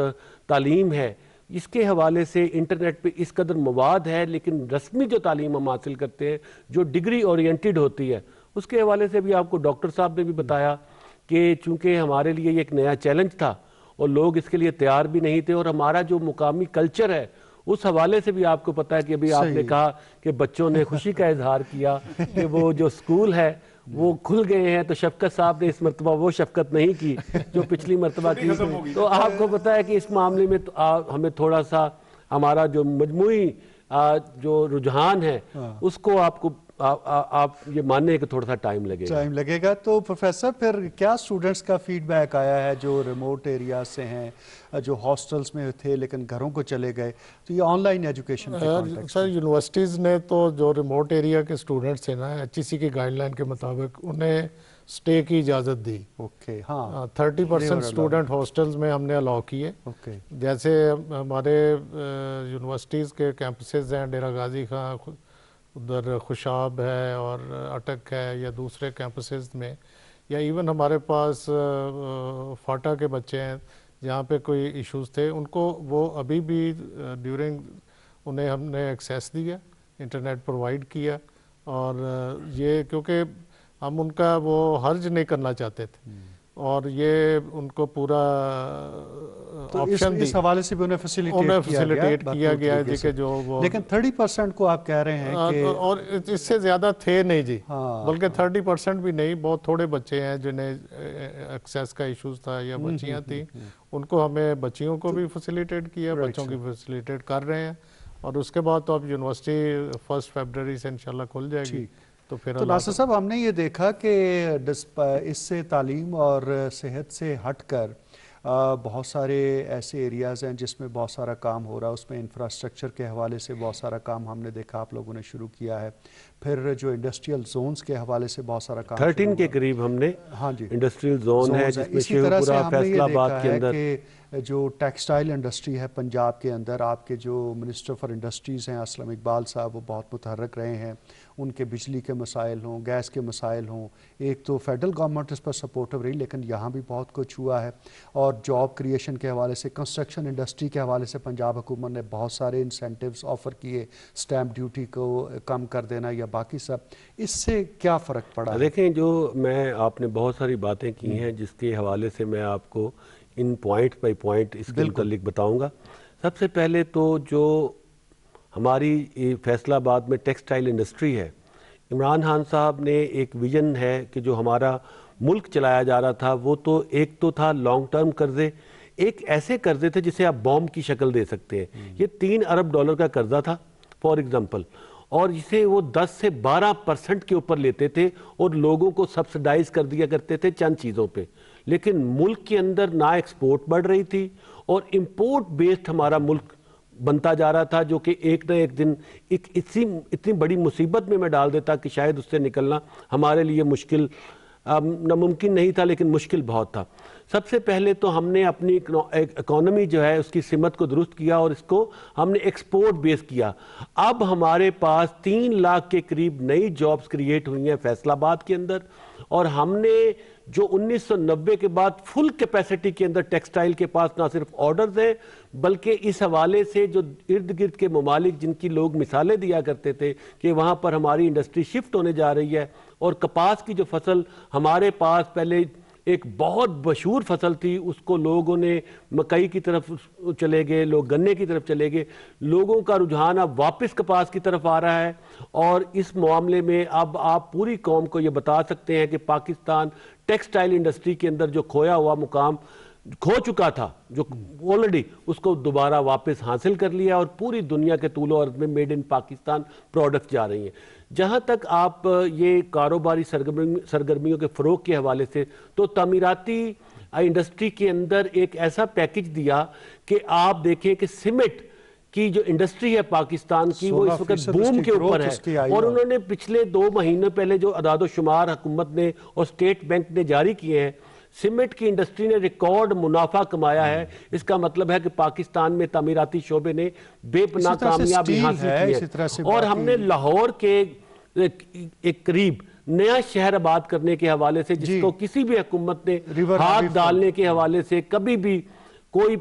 تعلیم ہے اس کے حوالے سے انٹرنیٹ پہ اس قدر مواد ہے لیکن رسمی جو تعلیم ہم حاصل کرتے ہیں جو ڈگری اورینٹڈ ہوتی ہے اس کے حوالے سے بھی آپ کو ڈاکٹر صاحب نے بھی بتایا کہ چونکہ ہمارے لیے یہ ایک نیا چیلنج تھا اور لوگ اس کے لیے تیار بھی نہیں تھے اور ہمارا جو مقامی کلچر ہے اس حوالے سے بھی آپ کو پتا ہے کہ ابھی آپ نے کہا کہ بچوں نے خوشی کا اظہار کیا کہ وہ جو سکول ہے وہ کھل گئے ہیں تو شفقت صاحب نے اس مرتبہ وہ شفقت نہیں کی جو پچھلی مرتبہ کی. تو آپ کو پتا ہے کہ اس معاملے میں ہمیں تھوڑا سا ہمارا جو مجموعی جو رجحان ہے اس کو آپ یہ ماننے کہ تھوڑا سا ٹائم لگے گا. تو پروفیسر پھر کیا اسٹوڈنٹس کا فیڈ بیک آیا ہے جو ریموٹ ایریاز سے ہیں جو ہاسٹلس میں تھے لیکن گھروں کو چلے گئے, تو یہ on line education sir universities نے تو جو ریموٹ ایریا کے اسٹوڈنٹس ہیں نا HEC کی گائیڈ لائن کے مطابق انہیں سٹے کی اجازت دی. اوکے, ہاں 30% اسٹوڈنٹ ہاسٹلز میں ہم نے الاؤ کیے. جیسے ہمارے یونیورسٹیز کے کیمپسز ہیں ڈیرہ غازی خان, ادھر خوشاب ہے اور اٹک ہے یا دوسرے کیمپسز میں, یا ایون ہمارے پاس فاٹا کے بچے ہیں جہاں پہ کوئی ایشوز تھے ان کو وہ ابھی بھی ڈیورنگ انہیں ہم نے ایکسیس دیا, انٹرنیٹ پرووائڈ کیا. اور یہ کیونکہ ہم ان کا وہ حرج نہیں کرنا چاہتے تھے اور یہ ان کو پورا آپشن دی، اس حوالے سے بھی انہیں فیسیلیٹیٹ کیا گیا ہے جی کہ جو وہ، لیکن 30% کو آپ کہہ رہے ہیں کہ اور اس سے زیادہ تھے نہیں جی، بلکہ 30% بھی نہیں، بہت تھوڑے بچے ہیں جنہیں ایکسیس کا ایشوز تھا یا بچیاں تھیں، ان کو ہمیں بچیوں کو بھی فیسیلیٹیٹ کیا، بچوں کی فیسیلیٹیٹ کر رہے ہیں، اور اس کے بعد تو اب یونیورسٹی 1 فیبرری سے انشاءاللہ کھل جائے گی. تو ناصر صاحب ہم نے یہ دیکھا کہ اس سے تعلیم اور صحت سے ہٹ کر بہت سارے ایسے ایریاز ہیں جس میں بہت سارا کام ہو رہا ہے، اس میں انفراسٹرکچر کے حوالے سے بہت سارا کام ہم نے دیکھا آپ لوگوں نے شروع کیا ہے، پھر جو انڈسٹریل زونز کے حوالے سے بہت سارا کام 13 کے قریب ہم نے ہاں جی انڈسٹریل زون ہے جس میں اسی طرح سے شیخوپورہ، ہم نے فیصل یہ آباد دیکھا کے ہے اندر کہ جو ٹیکسٹائل انڈسٹری ہے پنجاب کے اندر، آپ کے جو منسٹر فار انڈسٹریز ہیں اسلم اقبال صاحب، وہ بہت متحرک رہے ہیں، ان کے بجلی کے مسائل ہوں، گیس کے مسائل ہوں، ایک تو فیڈرل گورنمنٹ اس پر سپورٹو رہی لیکن یہاں بھی بہت کچھ ہوا ہے، اور جاب کریشن کے حوالے سے، کنسٹرکشن انڈسٹری کے حوالے سے پنجاب حکومت نے بہت سارے انسینٹیوز آفر کیے، سٹیمپ ڈیوٹی کو کم کر دینا یا باقی سب، اس سے کیا فرق پڑا؟ دیکھیں جو آپ نے بہت ساری باتیں کی ہیں جس کے حوالے سے میں آپ کو ان پوائنٹ بائی پوائنٹ اس کے متعلق بتاؤں گا. سب سے پہلے تو جو ہماری فیصل آباد میں ٹیکسٹائل انڈسٹری ہے، عمران خان صاحب نے ایک ویژن ہے کہ جو ہمارا ملک چلایا جا رہا تھا وہ تو ایک تو تھا لانگ ٹرم قرضے، ایک ایسے قرضے تھے جسے آپ بوم کی شکل دے سکتے ہیں. یہ $3 ارب کا قرضہ تھا فار ایگزامپل، اور اسے وہ 10 سے 12% کے اوپر لیتے تھے اور لوگوں کو سبسڈائز کر دیا کرتے تھے چند چیزوں پہ، لیکن ملک کے اندر نہ ایکسپورٹ بڑھ رہی تھی اور امپورٹ بیسڈ ہمارا ملک بنتا جا رہا تھا، جو کہ ایک نہ ایک دن اتنی بڑی مصیبت میں ڈال دیتا کہ شاید اس سے نکلنا ہمارے لیے مشکل ناممکن نہیں تھا لیکن مشکل بہت تھا. سب سے پہلے تو ہم نے اپنی اکانومی جو ہے اس کی سمت کو درست کیا اور اس کو ہم نے ایکسپورٹ بیس کیا. اب ہمارے پاس 3 لاکھ کے قریب نئی جابز کریٹ ہوئی ہیں فیصل آباد کے اندر، اور ہم نے جو 1990 کے بعد فل کیپیسٹی کے اندر ٹیکسٹائل کے پاس نہ صرف آرڈرز ہیں بلکہ اس حوالے سے جو ارد گرد کے ممالک جن کی لوگ مثالیں دیا کرتے تھے کہ وہاں پر ہماری انڈسٹری شفٹ ہونے جا رہی ہے، اور کپاس کی جو فصل ہمارے پاس پہلے ایک بہت مشہور فصل تھی اس کو لوگوں نے مکئی کی طرف چلے گئے، لوگ گنے کی طرف چلے گئے، لوگوں کا رجحان اب واپس کپاس کی طرف آ رہا ہے. اور اس معاملے میں اب آپ پوری قوم کو یہ بتا سکتے ہیں کہ پاکستان ٹیکسٹائل انڈسٹری کے اندر جو کھویا ہوا مقام کھو چکا تھا، جو آلریڈی اس کو دوبارہ واپس حاصل کر لیا اور پوری دنیا کے طول و عرض میں میڈ ان پاکستان پروڈکٹ جا رہی ہیں. جہاں تک آپ یہ کاروباری سرگرمیوں کے فروغ کے حوالے سے، تو تعمیراتی انڈسٹری کے اندر ایک ایسا پیکج دیا کہ آپ دیکھیں کہ سیمنٹ کی جو انڈسٹری ہے پاکستان کی وہ اس وقت بوم کے اوپر ہے، اور انہوں نے پچھلے 2 مہینے پہلے جو اعداد و شمار حکومت نے اور اسٹیٹ بینک نے جاری کیے ہیں، سیمنٹ کی انڈسٹری نے ریکارڈ منافع کمایا ہے. اس کا مطلب ہے کہ پاکستان میں تعمیراتی شعبے نے بے پناہ کامیابی حاصل کی ہے. اور ہم نے لاہور کے ایک قریب نیا شہر آباد کرنے کے حوالے سے جس کو کسی بھی حکومت نے ہاتھ ڈالنے کے حوالے سے کبھی بھی کوئی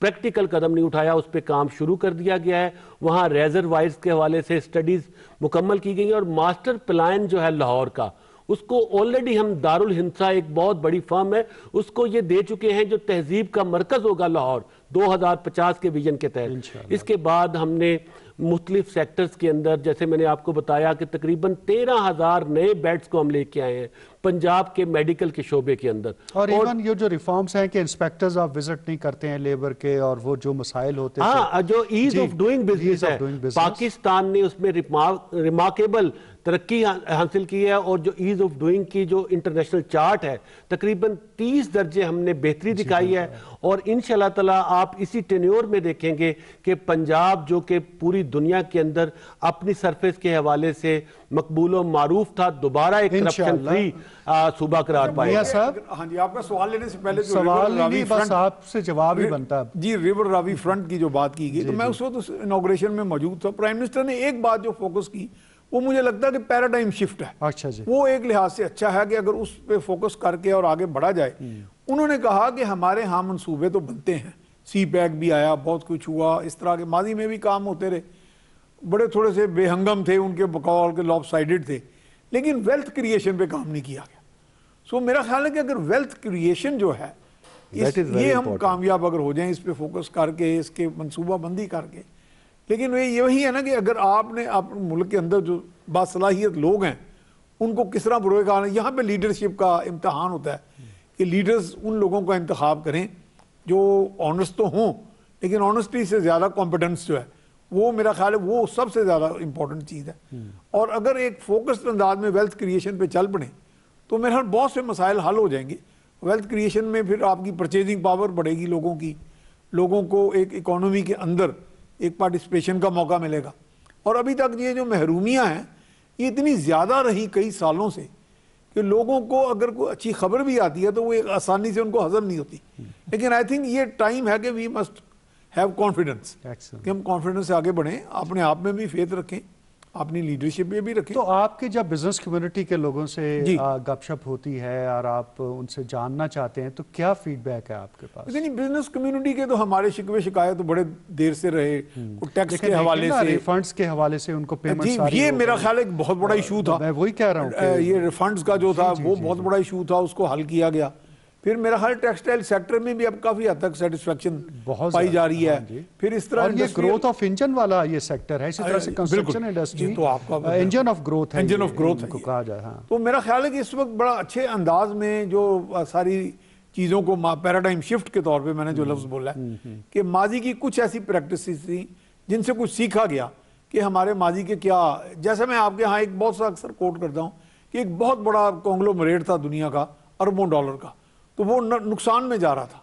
پریکٹیکل قدم نہیں اٹھایا، اس پہ کام شروع کر دیا گیا ہے. وہاں ریزروائرز کے حوالے سے سٹڈیز مکمل کی گئی ہیں، اور ماسٹر پلان جو ہے لاہور کا اس کو آلریڈی ہم دارالہندسہ ایک بہت بڑی فرم ہے اس کو یہ دے چکے ہیں جو تہذیب کا مرکز ہوگا لاہور 2050 کے ویژن کے تحت. اس کے بعد ہم نے مختلف سیکٹرز کے اندر جیسے میں نے آپ کو بتایا کہ تقریباً 13,000 نئے بیڈز کو ہم لے کے آئے ہیں پنجاب کے میڈیکل کے شعبے کے اندر. اور ایون یہ جو ریفارمز ہیں کہ انسپیکٹرز آپ وزٹ نہیں کرتے ہیں لیبر کے، اور وہ جو مسائل ہوتے ہیں، ہاں جو ایز آف ڈوئنگ بزنس ہے پاکستان نے اس میں ریمارکیبل ترقی حاصل کی ہے، اور جو ایز آف ڈوئنگ کی جو انٹرنیشنل چارٹ ہے تقریباً 30 درجے ہم نے بہتری دکھائی ہے. اور انشاءاللہ تعالیٰ آپ اسی ٹینیور میں دیکھیں گے کہ پنجاب جو کہ پوری دنیا کے اندر اپنی سرفیس کے حوالے سے مقبول و معروف تھا، دوبارہ ایک کرپشن فری صوبہ قرار پائے گا. ہاں جی، آپ کا سوال لینے سے پہلے سوال نہیں بس آپ سے جواب ہی بنتا. جی ریور راوی فرنٹ کی جو بات کی گئی تو میں اس وقت انوگریشن میں موجود تھا. پرائم منسٹر نے ایک بات جو فوکس کی وہ مجھے لگتا ہے کہ پیراڈائم شفٹ ہے. اچھا جی، وہ ایک لحاظ سے اچھا ہے کہ اگر اس پہ فوکس کر کے اور آگے بڑھا جائے. انہوں نے کہا کہ ہمارے ہاں منصوبے تو بنتے ہیں، سی پیک بھی آیا، بہت کچھ ہوا، اس طرح کے ماضی میں بھی کام ہوتے رہے، بڑے تھوڑے سے بے ہنگم تھے ان کے بقول کے لاپ سائیڈڈ تھے، لیکن ویلتھ کریشن پہ کام نہیں کیا گیا. سو میرا خیال ہے کہ اگر ویلتھ کریشن جو ہے یہ ہم کامیاب اگر ہو جائیں اس پہ فوکس کر کے، اس کے منصوبہ بندی کر کے. لیکن یہ وہی ہے نا کہ اگر آپ نے اپنے ملک کے اندر جو باصلاحیت لوگ ہیں ان کو کس طرح بروئے کا، یہاں پہ لیڈرشپ کا امتحان ہوتا ہے کہ لیڈرز ان لوگوں کا انتخاب کریں جو آنسٹ تو ہوں، لیکن آنسٹی سے زیادہ کمپیٹنس جو ہے وہ میرا خیال ہے وہ سب سے زیادہ امپورٹنٹ چیز ہے. اور اگر ایک فوکسڈ انداز میں ویلتھ کریشن پہ چل پڑیں تو میرے خیال بہت سے مسائل حل ہو جائیں گے. ویلتھ کریشن میں پھر آپ کی پرچیزنگ پاور بڑھے گی لوگوں کی، لوگوں کو ایک اکانومی کے اندر ایک پارٹیسپیشن کا موقع ملے گا. اور ابھی تک یہ جو محرومیاں ہیں یہ اتنی زیادہ رہی کئی سالوں سے کہ لوگوں کو اگر کوئی اچھی خبر بھی آتی ہے تو وہ ایک آسانی سے ان کو ہضم نہیں ہوتی. لیکن آئی تھنک یہ ٹائم ہے کہ وی مسٹ ہیو کانفیڈنس، کہ ہم کانفیڈنس سے آگے بڑھیں، اپنے آپ میں بھی فیتھ رکھیں، اپنی لیڈرشپ میں بھی رکھیں. تو آپ کے جب بزنس کمیونٹی کے لوگوں سے گپ شپ ہوتی ہے اور آپ ان سے جاننا چاہتے ہیں تو کیا فیڈ بیک ہے آپ کے پاس؟ نہیں، بزنس کمیونٹی کے تو ہمارے شکوے شکایت بڑے دیر سے رہے، ٹیکس کے حوالے سے، ریفنڈز کے حوالے سے ان کو پیمنٹ ساری، یہ میرا خیال ایک بہت بڑا ایشو تھا. میں وہی کہہ رہا ہوں یہ ریفنڈز کا جو تھا وہ بہت بڑا ایشو تھا، اس کو حل کیا گیا. پھر میرا خیال ٹیکسٹائل سیکٹر میں بھی اب کافی حد تک سیٹسفیکشن پائی جا رہی ہے. پھر اس طرح یہ گروتھ آف انجن والا یہ سیکٹر ہے، اسی طرح سے construction industry engine of growth ہے، انجن آف گروتھ کو کہا جائے. ہاں، تو میرا خیال ہے کہ اس وقت بڑا اچھے انداز میں جو ساری چیزوں کو پیراڈائم شفٹ کے طور پہ میں نے جو لفظ بولا ہے کہ ماضی کی کچھ ایسی پریکٹسز تھیں جن سے کچھ سیکھا گیا کہ ہمارے ماضی کے کیا، جیسے میں آپ کے ہاں ایک بہت سا اکثر کوٹ کرتا ہوں کہ ایک بہت بڑا کانگلومریٹ تھا دنیا کا اربوں ڈالر کا، تو وہ نقصان میں جا رہا تھا.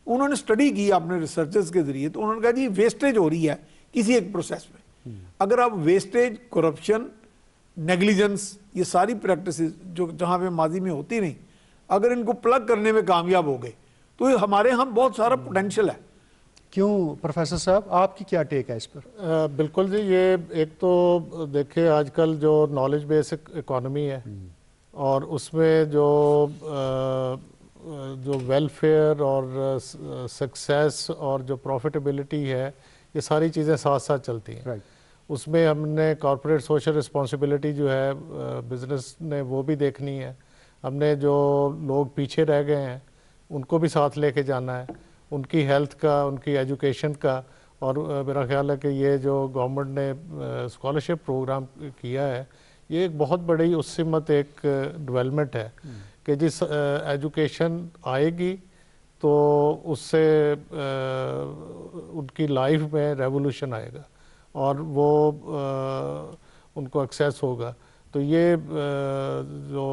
انہوں نے اسٹڈی کی اپنے ریسرچرز کے ذریعے، تو انہوں نے کہا جی ویسٹیج ہو رہی ہے کسی ایک پروسیس میں. اگر آپ ویسٹیج، کرپشن، نیگلیجنس، یہ ساری پریکٹسز جو جہاں پہ ماضی میں ہوتی نہیں، اگر ان کو پلگ کرنے میں کامیاب ہو گئے تو ہمارے ہاں بہت سارا پوٹینشیل ہے. کیوں پروفیسر صاحب آپ کی کیا ٹیک ہے اس پر؟ بالکل جی، یہ ایک تو دیکھیں آج کل جو نالج بیس اکانومی ہے اور اس میں جو ویلفیئر اور سکسیس اور جو پروفیٹیبلٹی ہے، یہ ساری چیزیں ساتھ ساتھ چلتی ہیں. اس میں ہم نے کارپوریٹ سوشل رسپانسبلٹی جو ہے بزنس نے وہ بھی دیکھنی ہے. ہم نے جو لوگ پیچھے رہ گئے ہیں ان کو بھی ساتھ لے کے جانا ہے، ان کی ہیلتھ کا، ان کی ایجوکیشن کا. اور میرا خیال ہے کہ یہ جو گورنمنٹ نے اسکالرشپ پروگرام کیا ہے، یہ ایک بہت بڑی اس سمت ایک ڈیولپمنٹ ہے کہ جس ایجوکیشن آئے گی تو اس سے ان کی لائف میں ریولوشن آئے گا اور وہ ان کو ایکسیس ہوگا. تو یہ جو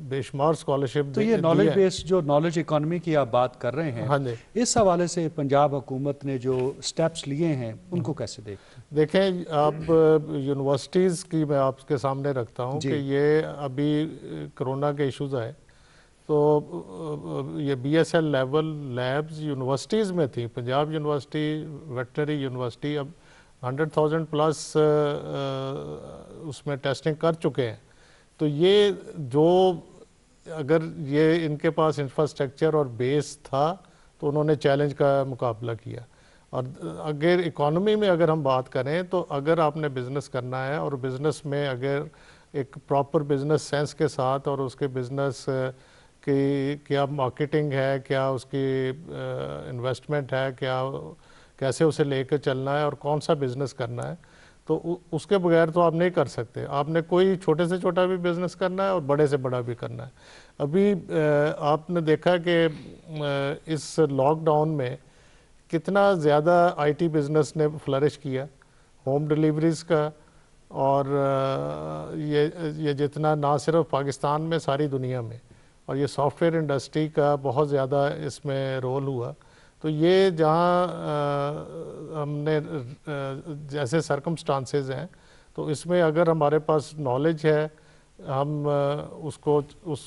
بے شمار اسکالرشپ، تو یہ نالج بیس جو نالج اکانومی کی آپ بات کر رہے ہیں، اس حوالے سے پنجاب حکومت نے جو سٹیپس لیے ہیں ان کو کیسے دیکھتے ہیں؟ دیکھیں اب یونیورسٹیز کی میں آپ کے سامنے رکھتا ہوں کہ یہ ابھی کرونا کے ایشوز آئے تو یہ B S L level labs universities میں تھیں. پنجاب یونیورسٹی، ویٹنری یونیورسٹی اب 100,000 پلس اس میں ٹیسٹنگ کر چکے ہیں. تو یہ جو اگر یہ ان کے پاس انفراسٹرکچر اور بیس تھا تو انہوں نے چیلنج کا مقابلہ کیا. اور اگر اکانومی میں اگر ہم بات کریں تو اگر آپ نے بزنس کرنا ہے اور بزنس میں اگر ایک پراپر بزنس سینس کے ساتھ اور اس کے بزنس کی کیا مارکیٹنگ ہے، کیا اس کی انویسٹمنٹ ہے، کیا کیسے اسے لے کے چلنا ہے اور کون سا بزنس کرنا ہے، تو اس کے بغیر تو آپ نہیں کر سکتے. آپ نے کوئی چھوٹے سے چھوٹا بھی بزنس کرنا ہے اور بڑے سے بڑا بھی کرنا ہے. ابھی آپ نے دیکھا کہ اس لاک ڈاؤن میں کتنا زیادہ آئی ٹی بزنس نے فلرش کیا، ہوم ڈیلیوریز کا، اور یہ جتنا نہ صرف پاکستان میں ساری دنیا میں، اور یہ سافٹ ویئر انڈسٹری کا بہت زیادہ اس میں رول ہوا. تو یہ جہاں ہم نے جیسے سرکمسٹانسز ہیں تو اس میں اگر ہمارے پاس نالج ہے ہم اس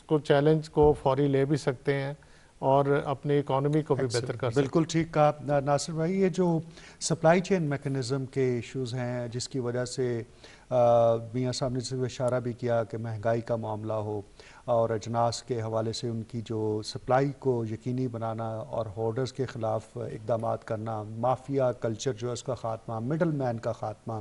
کو چیلنج کو فوری لے بھی سکتے ہیں اور اپنی اکانومی کو بھی بہتر کر سکتے ہیں. بالکل ٹھیک کہا ناصر بھائی. یہ جو سپلائی چین میکنزم کے ایشوز ہیں جس کی وجہ سے میاں صاحب نے اشارہ بھی کیا کہ مہنگائی کا معاملہ ہو اور اجناس کے حوالے سے ان کی جو سپلائی کو یقینی بنانا اور ہورڈرز کے خلاف اقدامات کرنا، مافیا کلچر جو ہے اس کا خاتمہ، مڈل مین کا خاتمہ،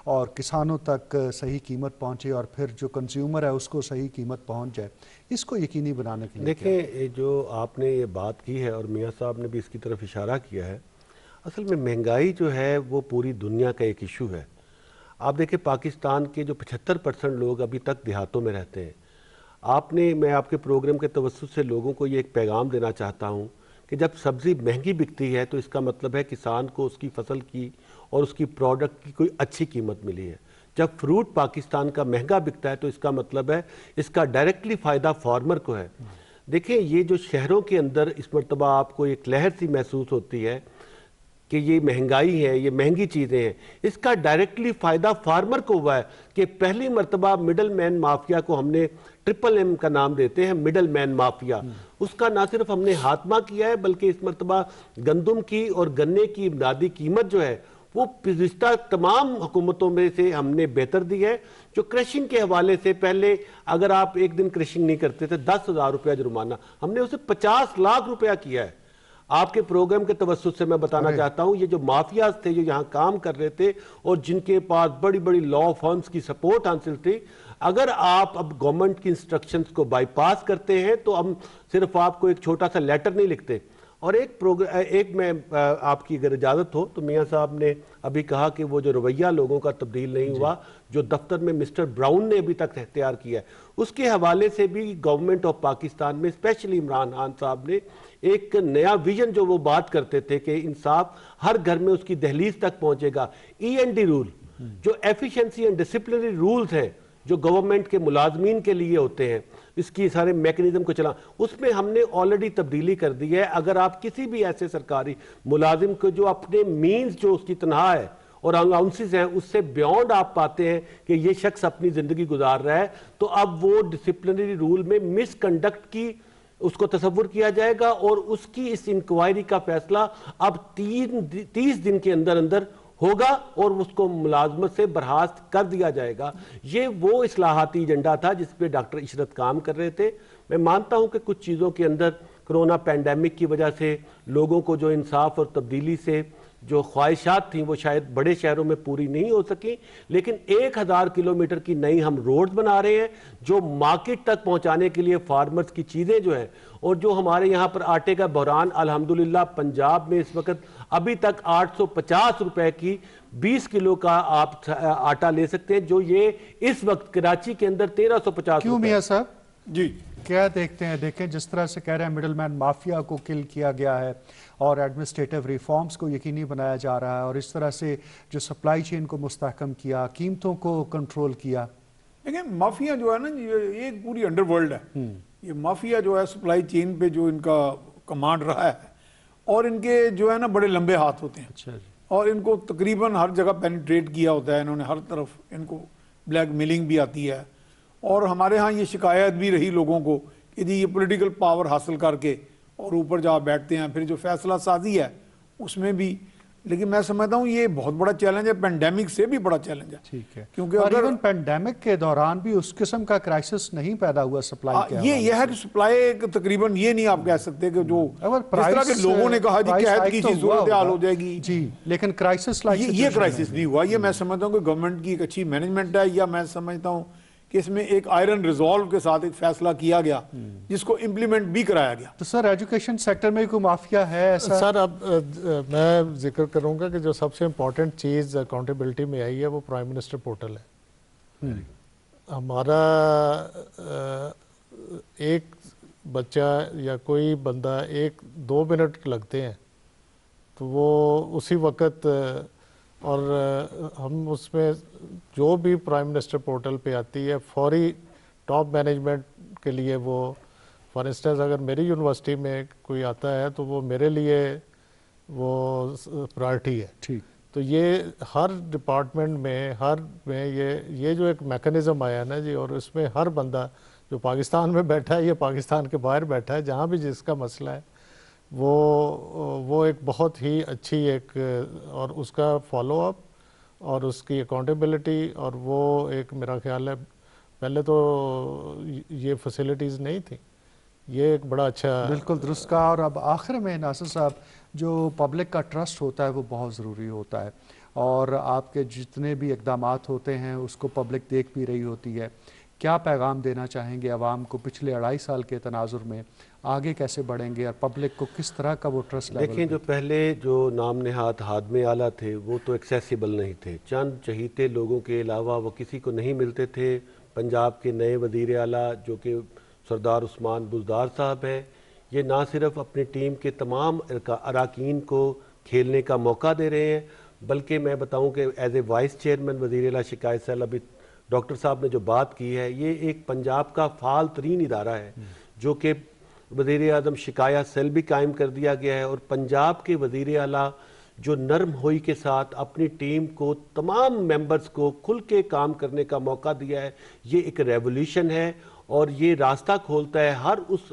اور کسانوں تک صحیح قیمت پہنچے اور پھر جو کنزیومر ہے اس کو صحیح قیمت پہنچ جائے، اس کو یقینی بنانے کے لیے دیکھیں جو آپ نے یہ بات کی ہے اور میاں صاحب نے بھی اس کی طرف اشارہ کیا ہے، اصل میں مہنگائی جو ہے وہ پوری دنیا کا ایک ایشو ہے۔ آپ دیکھیں پاکستان کے جو 75% لوگ ابھی تک دیہاتوں میں رہتے ہیں۔ میں آپ کے پروگرام کے توسط سے لوگوں کو یہ ایک پیغام دینا چاہتا ہوں کہ جب سبزی مہنگی بکتی ہے تو اس کا مطلب ہے کسان کو اس کی فصل کی اور اس کی پروڈکٹ کی کوئی اچھی قیمت ملی ہے۔ جب فروٹ پاکستان کا مہنگا بکتا ہے تو اس کا مطلب ہے اس کا ڈائریکٹلی فائدہ فارمر کو ہے۔ دیکھیں یہ جو شہروں کے اندر اس مرتبہ آپ کو ایک لہر سی محسوس ہوتی ہے کہ یہ مہنگائی ہے، یہ مہنگی چیزیں ہیں، اس کا ڈائریکٹلی فائدہ فارمر کو ہوا ہے کہ پہلی مرتبہ مڈل مین مافیا کو ہم نے ایم کا نام دیتے ہیں، مڈل مین مافیا، اس کا نہ صرف ہم نے خاتمہ کیا ہے بلکہ اس مرتبہ گندم کی اور گنے کی امدادی قیمت جو ہے وہ گزشتہ تمام حکومتوں میں سے ہم نے بہتر دی ہے۔ جو کرشنگ کے حوالے سے پہلے اگر آپ ایک دن کرشنگ نہیں کرتے تھے 10,000 روپیہ جرمانہ، ہم نے اسے 50 لاکھ روپیہ کیا ہے۔ آپ کے پروگرام کے توسط سے میں بتانا چاہتا ہوں یہ جو مافیاز تھے جو یہاں کام کر رہے تھے اور جن کے پاس بڑی بڑی لا فرمز کی سپورٹ حاصل تھی، اگر آپ اب گورنمنٹ کی انسٹرکشنز کو بائی پاس کرتے ہیں تو ہم صرف آپ کو ایک چھوٹا سا لیٹر نہیں لکھتے۔ اور ایک میں آپ کی اگر اجازت ہو تو میاں صاحب نے ابھی کہا کہ وہ جو رویہ لوگوں کا تبدیل نہیں ہوا جو دفتر میں مسٹر براؤن نے ابھی تک اختیار کیا ہے، اس کے حوالے سے بھی گورنمنٹ آف پاکستان میں اسپیشلی عمران خان صاحب نے ایک نیا ویژن جو وہ بات کرتے تھے کہ انصاف ہر گھر میں اس کی دہلیز تک پہنچے گا۔ END رول جو ایفیشنسی اینڈ ڈسپلنری رولز ہیں جو گورنمنٹ کے ملازمین کے لیے ہوتے ہیں، اس کی سارے میکنزم کو چلا، اس میں ہم نے آلریڈی تبدیلی کر دی ہے۔ اگر آپ کسی بھی ایسے سرکاری ملازم کو جو اپنے مینز جو اس کی تنخواہ ہے اور الاؤنسز ہیں اس سے بیونڈ آپ پاتے ہیں کہ یہ شخص اپنی زندگی گزار رہا ہے، تو اب وہ ڈسپلنری رول میں مس کنڈکٹ کی اس کو تصور کیا جائے گا اور اس کی اس انکوائری کا فیصلہ اب 30 دن کے اندر اندر ہوگا اور اس کو ملازمت سے برخاست کر دیا جائے گا۔ یہ وہ اصلاحاتی ایجنڈا تھا جس پہ ڈاکٹر عشرت کام کر رہے تھے۔ میں مانتا ہوں کہ کچھ چیزوں کے اندر کرونا پینڈیمک کی وجہ سے لوگوں کو جو انصاف اور تبدیلی سے جو خواہشات تھیں وہ شاید بڑے شہروں میں پوری نہیں ہو سکیں، لیکن 1000 کلومیٹر کی نئی ہم روڈز بنا رہے ہیں جو مارکیٹ تک پہنچانے کے لیے فارمرز کی چیزیں جو ہیں، اور جو ہمارے یہاں پر آٹے کا بحران الحمدللہ پنجاب میں اس وقت ابھی تک 850 روپے کی 20 کلو کا آپ آٹا لے سکتے ہیں، جو یہ اس وقت کراچی کے اندر 1350 کیوں میاں صاحب جی کیا دیکھتے ہیں؟ دیکھیں جس طرح سے کہہ رہے ہیں مڈل مین مافیا کو کل کیا گیا ہے اور ایڈمنسٹریٹو ریفارمز کو یقینی بنایا جا رہا ہے اور اس طرح سے جو سپلائی چین کو مستحکم کیا، قیمتوں کو کنٹرول کیا۔ دیکھیں مافیا جو ہے نا یہ ایک پوری انڈر ورلڈ ہے۔ یہ مافیا جو ہے سپلائی چین پہ جو ان کا کمانڈ رہا ہے اور ان کے جو ہے نا بڑے لمبے ہاتھ ہوتے ہیں، اچھا جی، اور ان کو تقریباً ہر جگہ پینیٹریٹ کیا ہوتا ہے، انہوں نے ہر طرف، ان کو بلیک میلنگ بھی آتی ہے، اور ہمارے ہاں یہ شکایت بھی رہی لوگوں کو کہ جی یہ پولیٹیکل پاور حاصل کر کے اور اوپر جا بیٹھتے ہیں، پھر جو فیصلہ سازی ہے اس میں بھی۔ لیکن میں سمجھتا ہوں یہ بہت بڑا چیلنج ہے، پینڈیمک سے بھی بڑا چیلنج ہے، ٹھیک ہے، کیونکہ اور اگر ایون پینڈیمک کے دوران بھی اس قسم کا کرائسس نہیں پیدا ہوا سپلائی کے حوالے یہ ہے کہ سپلائی تقریباً یہ نہیں آپ کہہ سکتے کہ جو اگر جس طرح کے لوگوں نے کہا جی پرائس قحط ہائیک کی تو سی ہوا صورتحال ہوگا ہو جائے گی، جی، لیکن کرائسس لائک یہ کرائسس نہیں ہوا۔ یہ میں سمجھتا ہوں کہ گورنمنٹ کی ایک اچھی مینجمنٹ ہے، یا میں سمجھتا ہوں کہ اس میں ایک آئرن ریزالو کے ساتھ ایک فیصلہ کیا گیا جس کو امپلیمنٹ بھی کرایا گیا۔ تو سر ایجوکیشن سیکٹر میں کوئی مافیا ہے ایسا؟ سر اب میں ذکر کروں گا کہ جو سب سے امپورٹنٹ چیز اکاؤنٹیبلٹی میں آئی ہے وہ پرائم منسٹر پورٹل ہے۔ ہمارا ایک بچہ یا کوئی بندہ 1-2 منٹ لگتے ہیں تو وہ اسی وقت، اور ہم اس میں جو بھی پرائم منسٹر پورٹل پہ آتی ہے فوری ٹاپ مینجمنٹ کے لیے، وہ فار انسٹنس اگر میری یونیورسٹی میں کوئی آتا ہے تو وہ میرے لیے وہ پرائرٹی ہے۔ ٹھیک، تو یہ ہر ڈپارٹمنٹ میں یہ جو ایک میکنزم آیا نا جی، اور اس میں ہر بندہ جو پاکستان میں بیٹھا ہے یا پاکستان کے باہر بیٹھا ہے، جہاں بھی جس کا مسئلہ ہے وہ ایک بہت ہی اچھی ایک، اور اس کا فالو اپ اور اس کی اکاؤنٹیبلٹی، اور وہ ایک میرا خیال ہے پہلے تو یہ فیسلٹیز نہیں تھیں. یہ ایک بڑا اچھا بالکل درست کہا. اور اب آخر میں ناصر صاحب جو پبلک کا ٹرسٹ ہوتا ہے وہ بہت ضروری ہوتا ہے اور آپ کے جتنے بھی اقدامات ہوتے ہیں اس کو پبلک دیکھ بھی رہی ہوتی ہے. کیا پیغام دینا چاہیں گے عوام کو پچھلے 2.5 سال کے تناظر میں آگے کیسے بڑھیں گے اور پبلک کو کس طرح کا وہ ٹرسٹ لیول؟ دیکھیں جو پہلے جو نام نہاد خادم اعلیٰ تھے وہ تو ایکسیسیبل نہیں تھے. چند چہیتے لوگوں کے علاوہ وہ کسی کو نہیں ملتے تھے. پنجاب کے نئے وزیر اعلیٰ جو کہ سردار عثمان بزدار صاحب ہیں، یہ نہ صرف اپنی ٹیم کے تمام اراکین کو کھیلنے کا موقع دے رہے ہیں بلکہ میں بتاؤں کہ ایز اے وائس چیئرمین وزیر اعلیٰ شکایت سیل ابھی ڈاکٹر صاحب نے جو بات کی ہے یہ ایک پنجاب کا فعال ترین ادارہ ہے جو کہ وزیر اعظم شکایت سیل بھی قائم کر دیا گیا ہے. اور پنجاب کے وزیر اعلیٰ جو نرم ہوئی کے ساتھ اپنی ٹیم کو تمام ممبرز کو کھل کے کام کرنے کا موقع دیا ہے، یہ ایک ریولیوشن ہے اور یہ راستہ کھولتا ہے ہر اس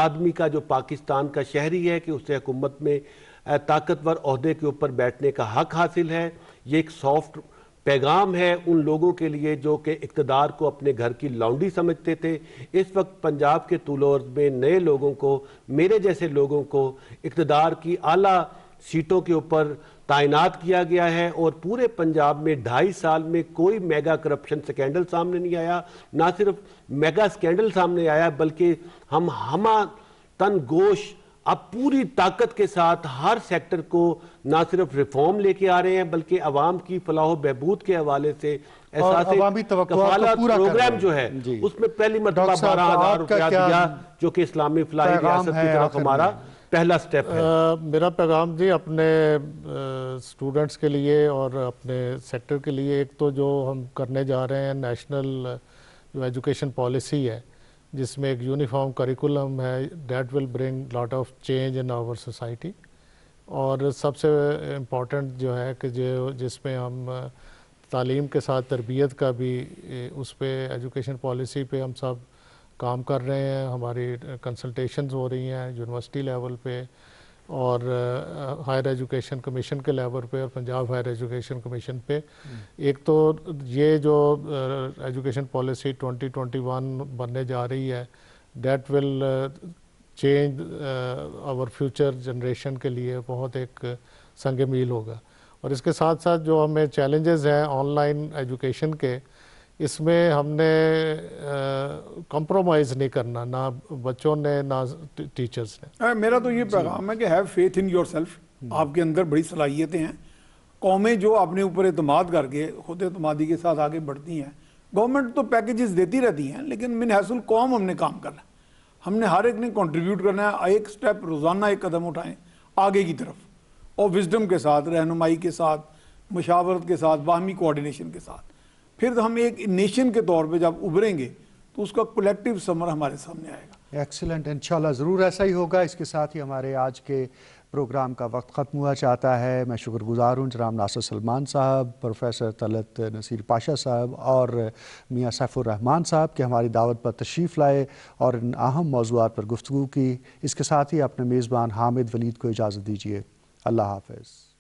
آدمی کا جو پاکستان کا شہری ہے کہ اسے حکومت میں طاقتور عہدے کے اوپر بیٹھنے کا حق حاصل ہے. یہ ایک سافٹ پیغام ہے ان لوگوں کے لیے جو کہ اقتدار کو اپنے گھر کی لانڈی سمجھتے تھے. اس وقت پنجاب کے طول و عرض میں نئے لوگوں کو، میرے جیسے لوگوں کو اقتدار کی اعلیٰ سیٹوں کے اوپر تعینات کیا گیا ہے اور پورے پنجاب میں 2.5 سال میں کوئی میگا کرپشن سکینڈل سامنے نہیں آیا. نہ صرف میگا سکینڈل سامنے آیا بلکہ ہم ہمہ تن گوش اب پوری طاقت کے ساتھ ہر سیکٹر کو نہ صرف ریفارم لے کے آ رہے ہیں بلکہ عوام کی فلاح و بہبود کے حوالے سے عوامی توقعات کو پورا پروگرام جو ہے اس میں پہلی مرتبہ 12,000 روپیہ دیا جو کہ اسلامی فلاحی ریاست کی طرف ہمارا پہلا سٹیپ ہے. میرا پیغام جی اپنے سٹوڈنٹس کے لیے اور اپنے سیکٹر کے لیے، ایک تو جو ہم کرنے جا رہے ہیں نیشنل جو ایجوکیشن پالیسی ہے جس میں ایک یونیفارم کریکولم ہے، that will bring lot of change in our society. اور سب سے امپورٹنٹ جو ہے کہ جس میں ہم تعلیم کے ساتھ تربیت کا بھی اس پہ ایجوکیشن پالیسی پہ ہم سب کام کر رہے ہیں. ہماری کنسلٹیشنز ہو رہی ہیں یونیورسٹی لیول پہ اور ہائر ایجوکیشن کمیشن کے لیول پہ اور پنجاب ہائر ایجوکیشن کمیشن پہ. ایک تو یہ جو ایجوکیشن پالیسی 2021 بننے جا رہی ہے that will change our future generation کے لیے بہت ایک سنگ میل ہوگا. اور اس کے ساتھ ساتھ جو ہمیں چیلنجز ہیں آن لائن ایجوکیشن کے، اس میں ہم نے کمپرومائز نہیں کرنا، نہ بچوں نے نہ ٹیچرز نے. میرا تو یہ پیغام ہے کہ have faith in your self. آپ کے اندر بڑی صلاحیتیں ہیں. قومیں جو اپنے اوپر اعتماد کر کے خود اعتمادی کے ساتھ آگے بڑھتی ہیں، گورنمنٹ تو پیکیجز دیتی رہتی ہیں لیکن من حیث القوم ہم نے کام کرنا ہے. ہم نے ہر ایک نے کنٹریبیوٹ کرنا ہے. ایک سٹیپ روزانہ ایک قدم اٹھائیں آگے کی طرف اور وزڈم کے ساتھ، رہنمائی کے ساتھ، مشاورت کے ساتھ، باہمی کوآرڈینیشن کے ساتھ. پھر ہم ایک نیشن کے طور پہ جب ابھریں گے تو اس کا کولیکٹیو سمر ہمارے سامنے آئے گا. ایکسیلنٹ، انشاءاللہ ضرور ایسا ہی ہوگا. اس کے ساتھ ہی ہمارے آج کے پروگرام کا وقت ختم ہوا چاہتا ہے. میں شکر گزار ہوں جناب ناصر سلمان صاحب، پروفیسر طلعت نصیر پاشا صاحب اور میاں سیف الرحمان صاحب کہ ہماری دعوت پر تشریف لائے اور ان اہم موضوعات پر گفتگو کی. اس کے ساتھ ہی اپنے میزبان حامد ولید کو اجازت دیجیے. اللہ حافظ.